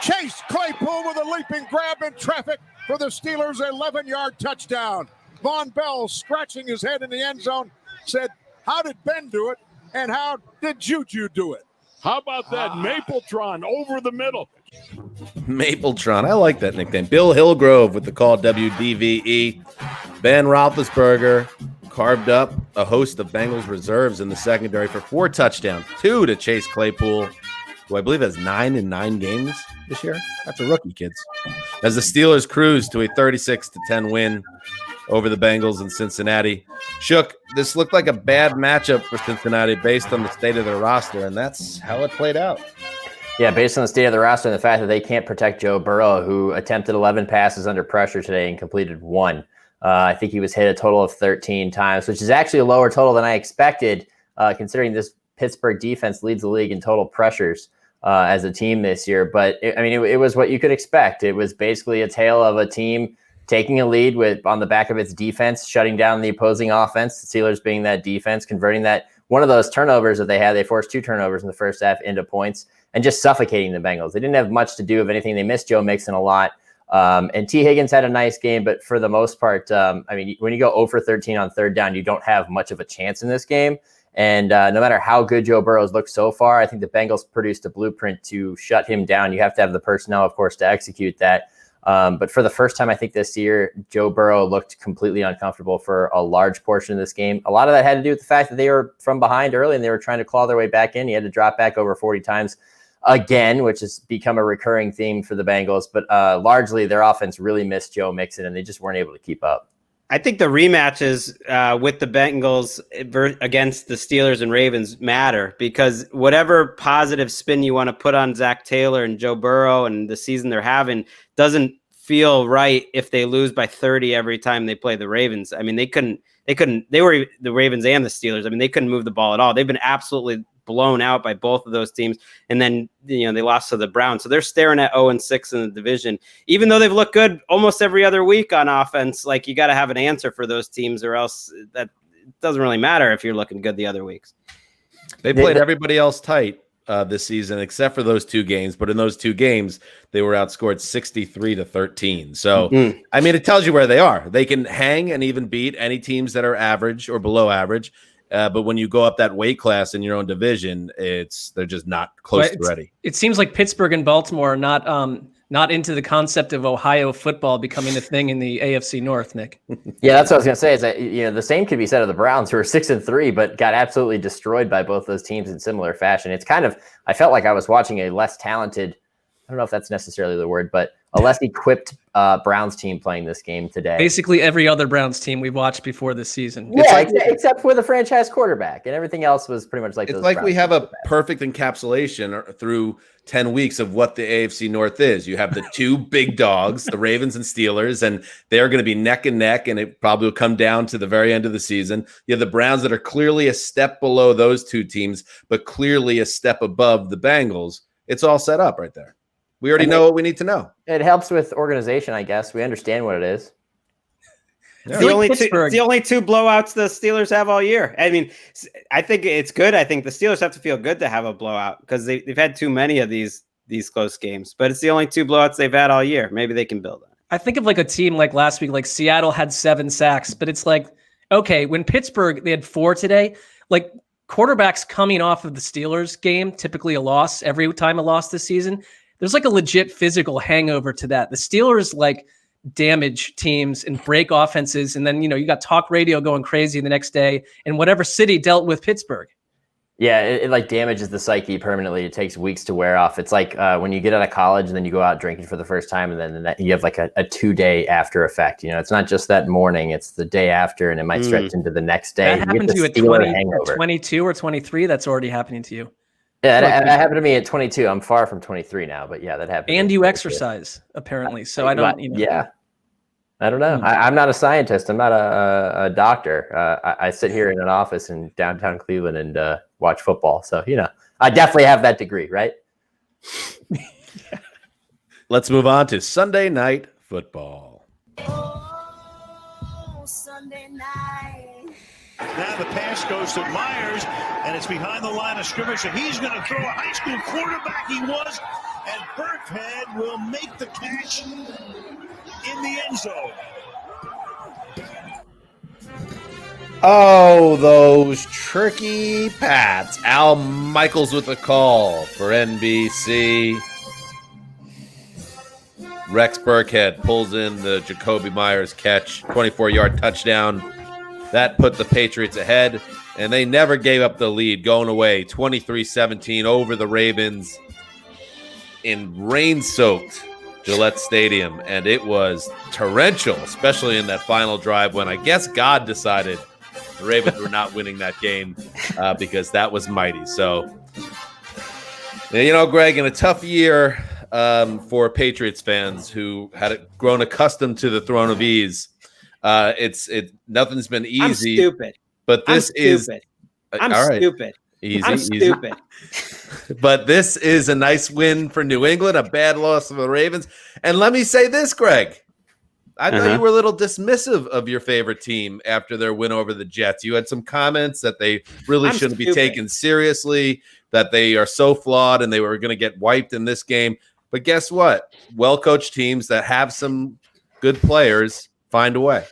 S6: Chase Claypool with a leaping grab in traffic for the Steelers' 11-yard touchdown. Von Bell, scratching his head in the end zone, said, how did Ben do it, and how did Juju do it?
S11: How about that Mapletron over the middle?
S2: Mapletron. I like that nickname. Bill Hillgrove with the call WDVE. Ben Roethlisberger carved up a host of Bengals reserves in the secondary for 4 touchdowns, 2 to Chase Claypool, who I believe has 9 in 9 games this year. That's a rookie, kids. As the Steelers cruise to a 36-10 win over the Bengals in Cincinnati. Shook, this looked like a bad matchup for Cincinnati based on the state of their roster, and that's how it played out.
S12: Yeah, based on the state of the roster and the fact that they can't protect Joe Burrow, who attempted 11 passes under pressure today and completed 1. I think he was hit a total of 13 times, which is actually a lower total than I expected, considering this Pittsburgh defense leads the league in total pressures as a team this year. But, it was what you could expect. It was basically a tale of a team taking a lead on the back of its defense, shutting down the opposing offense, the Steelers being that defense, converting that one of those turnovers that they had. They forced 2 turnovers in the first half into points and just suffocating the Bengals. They didn't have much to do of anything. They missed Joe Mixon a lot. And T. Higgins had a nice game, but for the most part, when you go 0 for 13 on 3rd down, you don't have much of a chance in this game. And no matter how good Joe Burrow's looked so far, I think the Bengals produced a blueprint to shut him down. You have to have the personnel, of course, to execute that. But for the first time, I think this year, Joe Burrow looked completely uncomfortable for a large portion of this game. A lot of that had to do with the fact that they were from behind early and they were trying to claw their way back in. He had to drop back over 40 times again, which has become a recurring theme for the Bengals. But largely, their offense really missed Joe Mixon, and they just weren't able to keep up.
S3: I think the rematches with the Bengals against the Steelers and Ravens matter, because whatever positive spin you want to put on Zach Taylor and Joe Burrow and the season they're having doesn't feel right if they lose by 30 every time they play the Ravens. I mean, they were the Ravens and the Steelers. I mean, they couldn't move the ball at all. They've been absolutely blown out by both of those teams. And then, they lost to the Browns. So they're staring at 0-6 in the division, even though they've looked good almost every other week on offense. Like, you got to have an answer for those teams, or else that doesn't really matter if you're looking good the other weeks.
S2: They played everybody else tight this season, except for those 2 games. But in those 2 games, they were outscored 63-13. So, I mean, it tells you where they are. They can hang and even beat any teams that are average or below average. But when you go up that weight class in your own division, they're just not close to ready.
S4: It seems like Pittsburgh and Baltimore are not into the concept of Ohio football becoming a thing in the AFC North, Nick.
S12: Yeah, that's what I was going to say. Is that the same could be said of the Browns, who are 6-3, but got absolutely destroyed by both those teams in similar fashion. It's kind of, I felt like I was watching a less talented, I don't know if that's necessarily the word, but a less equipped Browns team playing this game today.
S4: Basically every other Browns team we've watched before this season.
S12: Yeah, except for the franchise quarterback, and everything else was pretty much like
S2: it's
S12: those
S2: like
S12: Browns
S2: we have a perfect encapsulation through 10 weeks of what the AFC North is. You have the 2 big dogs, the Ravens and Steelers, and they're going to be neck and neck, and it probably will come down to the very end of the season. You have the Browns that are clearly a step below those 2 teams, but clearly a step above the Bengals. It's all set up right there. We already know what we need to know.
S12: It helps with organization, I guess. We understand what it is.
S3: Yeah. The only 2 blowouts the Steelers have all year. I mean, I think it's good. I think the Steelers have to feel good to have a blowout, because they've had too many of these close games. But it's the only 2 blowouts they've had all year. Maybe they can build on it.
S4: I think of like a team like last week, like Seattle had 7 sacks, but it's like, okay, when Pittsburgh, they had 4 today, like quarterbacks coming off of the Steelers game, typically a loss every time a loss this season. There's like a legit physical hangover to that. The Steelers like damage teams and break offenses. And then, you got talk radio going crazy the next day, and whatever city dealt with Pittsburgh.
S12: Yeah, it like damages the psyche permanently. It takes weeks to wear off. It's like when you get out of college and then you go out drinking for the first time, and then you have like a 2-day after effect. It's not just that morning, it's the day after, and it might stretch into the next day.
S4: That happened to you at 22 or 23. That's already happening to you.
S12: Yeah, that happened to me at 22. I'm far from 23 now, but yeah, that happened.
S4: And you exercise, apparently. So I don't,
S12: Yeah. I don't know. I'm not a scientist. I'm not a doctor. I sit here in an office in downtown Cleveland and watch football. So, I definitely have that degree, right?
S2: Let's move on to Sunday Night Football.
S10: Oh, Sunday night.
S14: Now the pass goes to Myers, and it's behind the line of scrimmage, so he's going to throw a high school quarterback he was, and Burkhead will make the catch in the end zone.
S2: Oh, those tricky Pats. Al Michaels with a call for NBC. Rex Burkhead pulls in the Jacoby Myers catch, 24-yard touchdown. That put the Patriots ahead, and they never gave up the lead, going away 23-17 over the Ravens in rain-soaked Gillette Stadium, and it was torrential, especially in that final drive when I guess God decided the Ravens were not winning that game because that was mighty. So, Greg, in a tough year for Patriots fans who had grown accustomed to the throne of ease, nothing's been easy.
S3: I'm stupid.
S2: But this is
S3: I'm
S2: all right.
S3: stupid.
S2: Easy,
S3: I'm
S2: easy.
S3: stupid.
S2: But this is a nice win for New England, a bad loss for the Ravens. And let me say this, Greg. I thought you were a little dismissive of your favorite team after their win over the Jets. You had some comments that they really shouldn't be taken seriously, that they are so flawed and they were going to get wiped in this game. But guess what? Well-coached teams that have some good players find a way.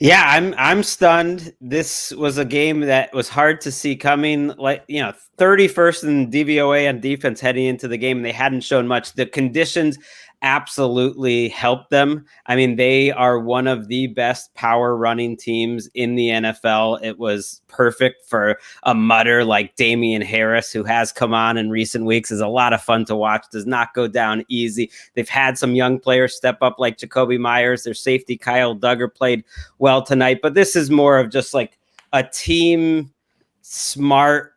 S3: Yeah, I'm stunned. This was a game that was hard to see coming. 31st in DVOA on defense heading into the game, and they hadn't shown much. The conditions absolutely helped them. I mean, they are one of the best power running teams in the NFL. It was perfect for a mutter like Damian Harris, who has come on in recent weeks, is a lot of fun to watch, does not go down easy. They've had some young players step up like Jacoby Myers. Their safety, Kyle Duggar, played well tonight, but this is more of just like a team smart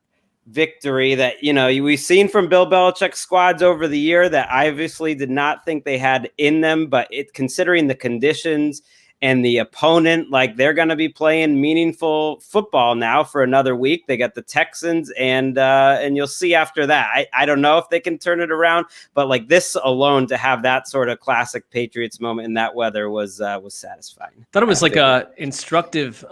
S3: victory that, we've seen from Bill Belichick's squads over the year that I obviously did not think they had in them, but considering the conditions and the opponent, like they're going to be playing meaningful football now for another week. They got the Texans and you'll see after that. I don't know if they can turn it around, but like this alone, to have that sort of classic Patriots moment in that weather was satisfying.
S4: Thought it was like a instructive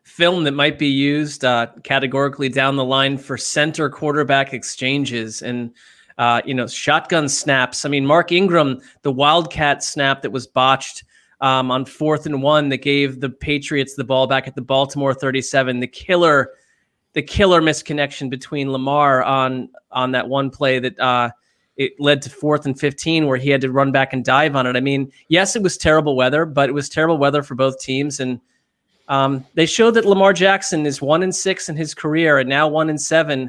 S4: film that might be used categorically down the line for center quarterback exchanges and shotgun snaps. I mean, Mark Ingram, the Wildcat snap that was botched on 4th and 1 that gave the Patriots the ball back at the Baltimore 37. The killer misconnection between Lamar on that one play that it led to 4th and 15 where he had to run back and dive on it. I mean, yes, it was terrible weather, but it was terrible weather for both teams. And they showed that Lamar Jackson is 1-6 in his career and now 1-7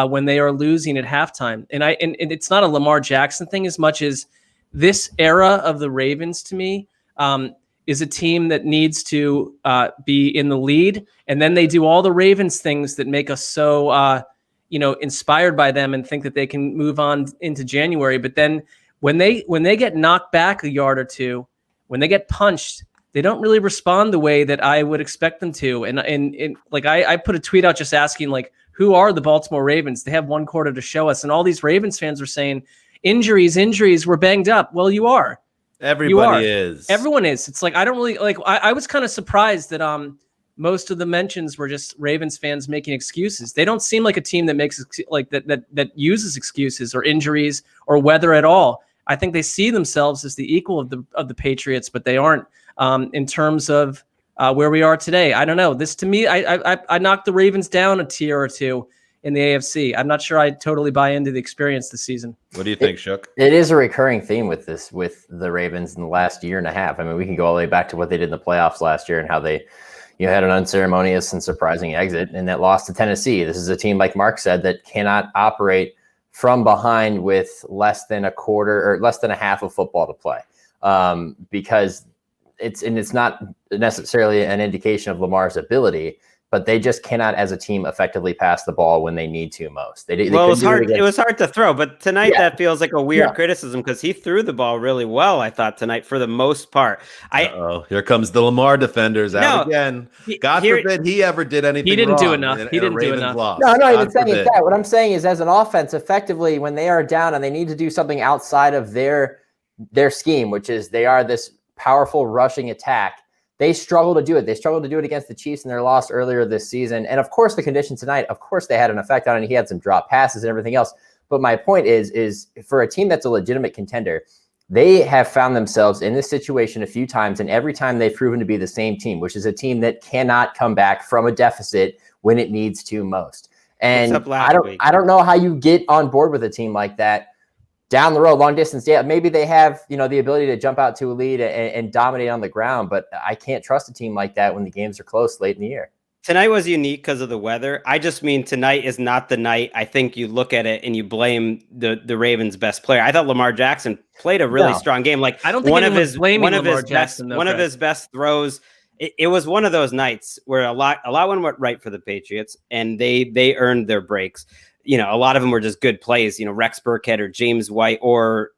S4: when they are losing at halftime. And it's not a Lamar Jackson thing as much as this era of the Ravens to me is a team that needs to be in the lead. And then they do all the Ravens things that make us so, inspired by them and think that they can move on into January. But then when they get knocked back a yard or two, when they get punched, they don't really respond the way that I would expect them to. And like I put a tweet out just asking, like, who are the Baltimore Ravens? They have one quarter to show us. And all these Ravens fans are saying, injuries, we're banged up. Well, you are.
S2: Everybody is.
S4: Everyone is. It's like, I don't really like, I was kind of surprised that most of the mentions were just Ravens fans making excuses. They don't seem like a team that makes like that uses excuses or injuries or weather at all. I think they see themselves as the equal of the Patriots, but they aren't. In terms of where we are today, I don't know. This to me, I knocked the Ravens down a tier or two in the AFC. I'm not sure I totally buy into the experience this season.
S2: What do you think, Shook?
S12: It is a recurring theme with the Ravens in the last year and a half. I mean, we can go all the way back to what they did in the playoffs last year and how they had an unceremonious and surprising exit and that loss to Tennessee. This is a team, like Mark said, that cannot operate from behind with less than a quarter or less than a half of football to play because it's not necessarily an indication of Lamar's ability, but they just cannot, as a team, effectively pass the ball when they need to most. It was
S3: hard to throw, but tonight that feels like a weird criticism because he threw the ball really well, I thought, tonight for the most part.
S2: Here comes the Lamar defenders out again. God forbid he ever did anything
S4: He didn't
S2: wrong
S4: do enough. He didn't do enough.
S2: Loss.
S12: No, I'm not even
S2: God
S12: saying
S2: forbid.
S12: it's that. What I'm saying is, as an offense, effectively, when they are down and they need to do something outside of their scheme, which is they are this powerful rushing attack, they struggle to do it. They struggled to do it against the Chiefs in their loss earlier this season. And of course, the conditions tonight, of course, they had an effect on it. He had some drop passes and everything else. But my point is for a team that's a legitimate contender, they have found themselves in this situation a few times. And every time they've proven to be the same team, which is a team that cannot come back from a deficit when it needs to most. And I don't know how you get on board with a team like that down the road, long distance. Yeah, maybe they have, the ability to jump out to a lead and dominate on the ground, but I can't trust a team like that when the games are close late in the year.
S3: Tonight was unique because of the weather. I just mean tonight is not the night. I think you look at it and you blame the Ravens' best player. I thought Lamar Jackson played a really strong game. Like
S4: I don't think one of his
S3: best throws. It was one of those nights where a lot went right for the Patriots, and they earned their breaks. A lot of them were just good plays, Rex Burkhead or James White or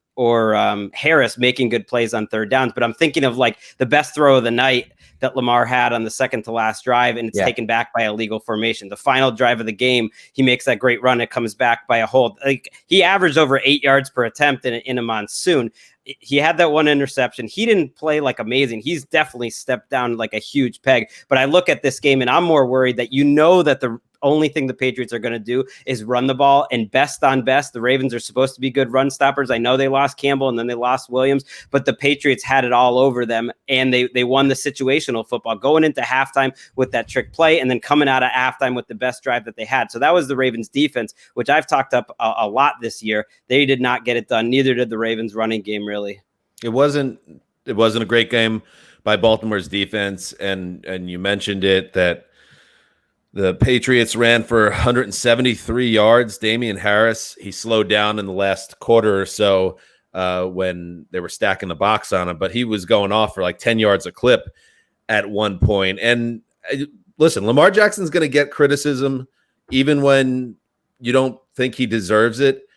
S3: Harris making good plays on third downs. But I'm thinking of like the best throw of the night that Lamar had on the second to last drive, and it's taken back by a legal formation. The final drive of the game, he makes that great run. It comes back by a hold. Like he averaged over 8 yards per attempt in a monsoon. He had that one interception. He didn't play like amazing. He's definitely stepped down like a huge peg. But I look at this game and I'm more worried that that the only thing the Patriots are going to do is run the ball, and best on best, the Ravens are supposed to be good run stoppers. I know they lost Campbell and then they lost Williams, but the Patriots had it all over them, and they won the situational football going into halftime with that trick play and then coming out of halftime with the best drive that they had. So that was the Ravens defense, which I've talked up a lot this year. They did not get it done. Neither did the Ravens running game, really.
S2: It wasn't a great game by Baltimore's defense, and you mentioned it, that the Patriots ran for 173 yards. Damian Harris, he slowed down in the last quarter or so when they were stacking the box on him, but he was going off for like 10 yards a clip at one point. And listen, Lamar Jackson's going to get criticism even when you don't think he deserves it.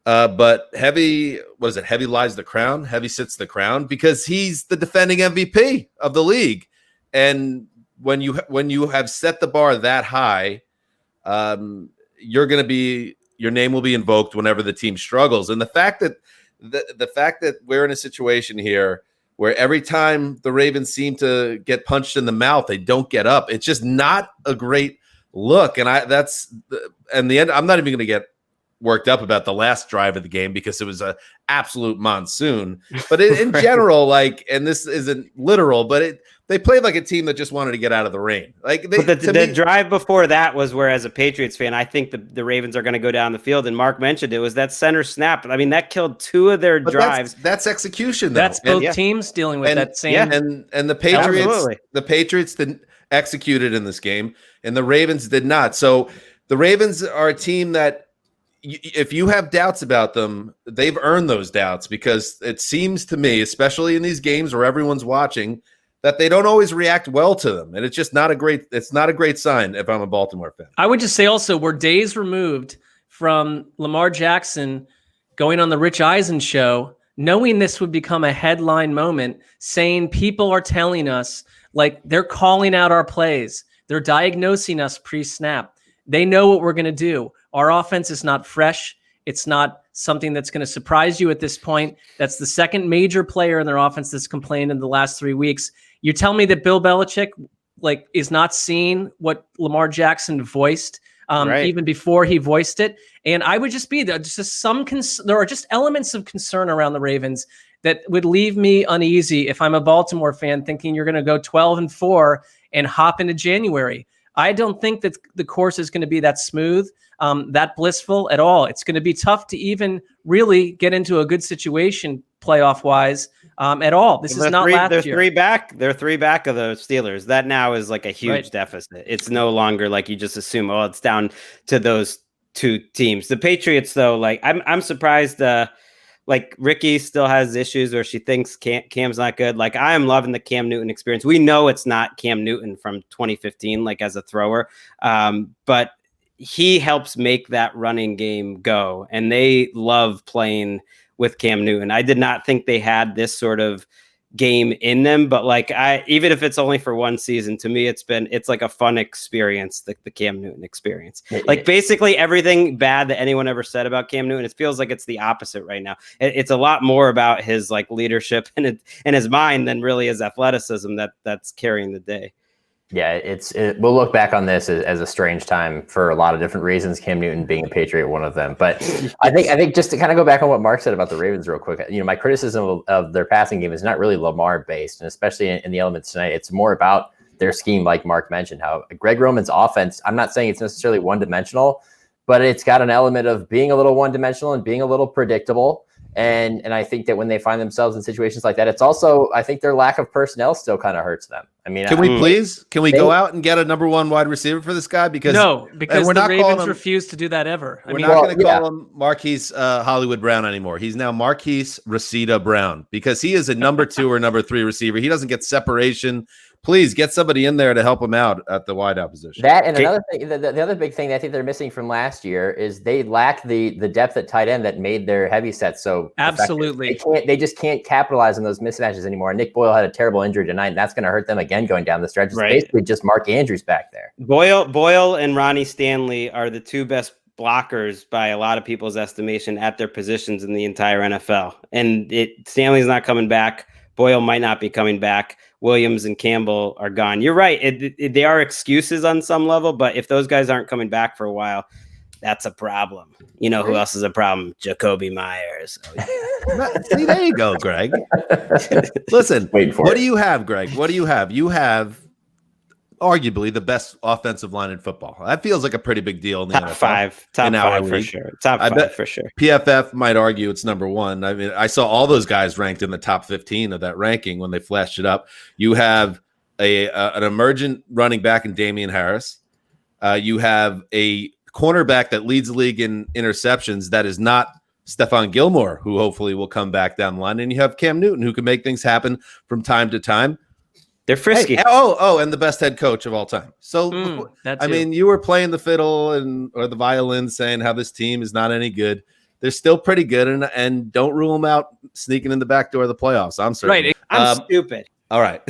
S2: But heavy lies the crown. Heavy sits the crown because he's the defending MVP of the league. And when you have set the bar that high, your name will be invoked whenever the team struggles. And the fact that we're in a situation here where every time the Ravens seem to get punched in the mouth, they don't get up. It's just not a great look. And in the end, I'm not even going to get worked up about the last drive of the game because it was an absolute monsoon. But in general, and this isn't literal, but they played like a team that just wanted to get out of the rain. The
S3: drive before that was where, as a Patriots fan, I think the Ravens are going to go down the field. And Mark mentioned it was that center snap. I mean, that killed two of their drives.
S2: That's execution, though.
S4: That's both teams dealing with that same.
S2: Yeah. And the Patriots didn't execute it in this game, and the Ravens did not. So the Ravens are a team that, if you have doubts about them, they've earned those doubts, because it seems to me, especially in these games where everyone's watching, that they don't always react well to them. And it's just not a great sign if I'm a Baltimore fan.
S4: I would just say also, we're days removed from Lamar Jackson going on the Rich Eisen show, knowing this would become a headline moment, saying people are telling us, like, they're calling out our plays. They're diagnosing us pre-snap. They know what we're going to do. Our offense is not fresh. It's not something that's going to surprise you at this point. That's the second major player in their offense that's complained in the last 3 weeks. You tell me that Bill Belichick is not seeing what Lamar Jackson voiced even before he voiced it. And I would just be there. There are just elements of concern around the Ravens that would leave me uneasy if I'm a Baltimore fan, thinking you're going to go 12-4 and hop into January. I don't think that the course is going to be that smooth, that blissful at all. It's going to be tough to even really get into a good situation playoff-wise at all. This is not last year.
S3: They're three back of the Steelers. That now is like a huge deficit. It's no longer like you just assume, it's down to those two teams. The Patriots, though, I'm surprised. Ricky still has issues where she thinks Cam's not good. I am loving the Cam Newton experience. We know it's not Cam Newton from 2015, as a thrower, but he helps make that running game go, and they love playing with Cam Newton. I did not think they had this sort of game in them, but even if it's only for one season, to me it's like a fun experience, the Cam Newton experience. Basically everything bad that anyone ever said about Cam Newton, it feels like it's the opposite right now. It's a lot more about his leadership and his mind than really his athleticism that's carrying the day.
S12: Yeah, we'll look back on this as a strange time for a lot of different reasons, Cam Newton being a Patriot, one of them. But I think just to kind of go back on what Mark said about the Ravens real quick, my criticism of their passing game is not really Lamar based, and especially in the elements tonight, it's more about their scheme, like Mark mentioned, how Greg Roman's offense, I'm not saying it's necessarily one-dimensional, but it's got an element of being a little one-dimensional and being a little predictable. And I think that when they find themselves in situations like that, it's also, I think their lack of personnel still kind of hurts them. I mean,
S2: can we go out and get a number one wide receiver for this guy? Because
S4: the Ravens refuse to do that ever.
S2: We're not going to call him Marquise Hollywood Brown anymore. He's now Marquise Reseda Brown, because he is a number 2 or number 3 receiver. He doesn't get separation. Please get somebody in there to help him out at the wideout position.
S12: That and another thing, the other big thing that I think they're missing from last year is they lack the depth at tight end that made their heavy sets so
S4: absolutely
S12: effective. They just can't capitalize on those mismatches anymore. Nick Boyle had a terrible injury tonight, and that's going to hurt them again going down the stretch. It's basically just Mark Andrews back there.
S3: Boyle and Ronnie Stanley are the two best blockers by a lot of people's estimation at their positions in the entire NFL. And Stanley's not coming back. Boyle might not be coming back. Williams and Campbell are gone. You're right. They are excuses on some level, but if those guys aren't coming back for a while, that's a problem. You know who else is a problem? Jacoby Myers.
S2: See, there you go, Greg. Listen, what do you have, Greg? What do you have? You have arguably the best offensive line in football. That feels like a pretty big deal in the NFL.
S3: Top five for sure. Top five for sure.
S2: PFF might argue it's number one. I mean, I saw all those guys ranked in the top 15 of that ranking when they flashed it up. You have an emergent running back in Damian Harris. You have a cornerback that leads the league in interceptions. That is not Stephon Gilmore, who hopefully will come back down the line. And you have Cam Newton, who can make things happen from time to time.
S3: They're frisky.
S2: Hey, and the best head coach of all time. So, I mean, you were playing the fiddle or the violin saying how this team is not any good. They're still pretty good, and don't rule them out sneaking in the back door of the playoffs. I'm certain.
S3: Right. I'm stupid.
S2: All right.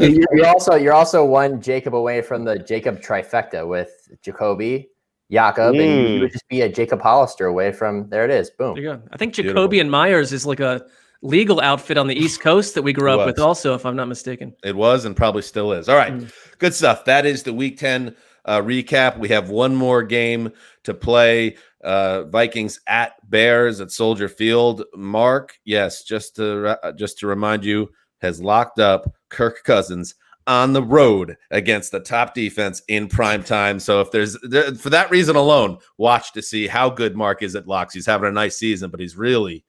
S12: you're also one Jacob away from the Jacob trifecta with Jacoby, Jakob, and you would just be a Jacob Hollister away from there. It is. Boom.
S4: There you go. I think Jacoby and Myers is like a legal outfit on the East Coast that we grew up with also, if I'm not mistaken.
S2: It was and probably still is. All right. Good stuff. That is the Week 10 recap. We have one more game to play. Vikings at Bears at Soldier Field. Mark, yes, just to remind you, has locked up Kirk Cousins on the road against the top defense in prime time. So if for that reason alone, watch to see how good Mark is at locks. He's having a nice season, but he's really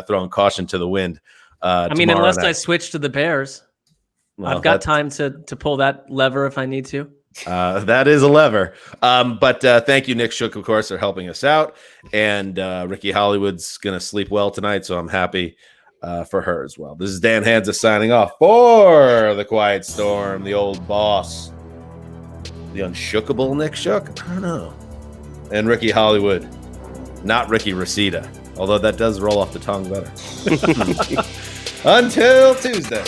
S2: throwing caution to the wind.
S4: I mean, unless I switch to the Bears, I've got time to pull that lever if I need to.
S2: That is a lever. But thank you, Nick Shook, of course, for helping us out. And Ricky Hollywood's going to sleep well tonight, so I'm happy for her as well. This is Dan Hansa signing off for the Quiet Storm, the old boss, the unshookable Nick Shook. I don't know. And Ricky Hollywood, not Ricky Reseda, although that does roll off the tongue better. Until Tuesday.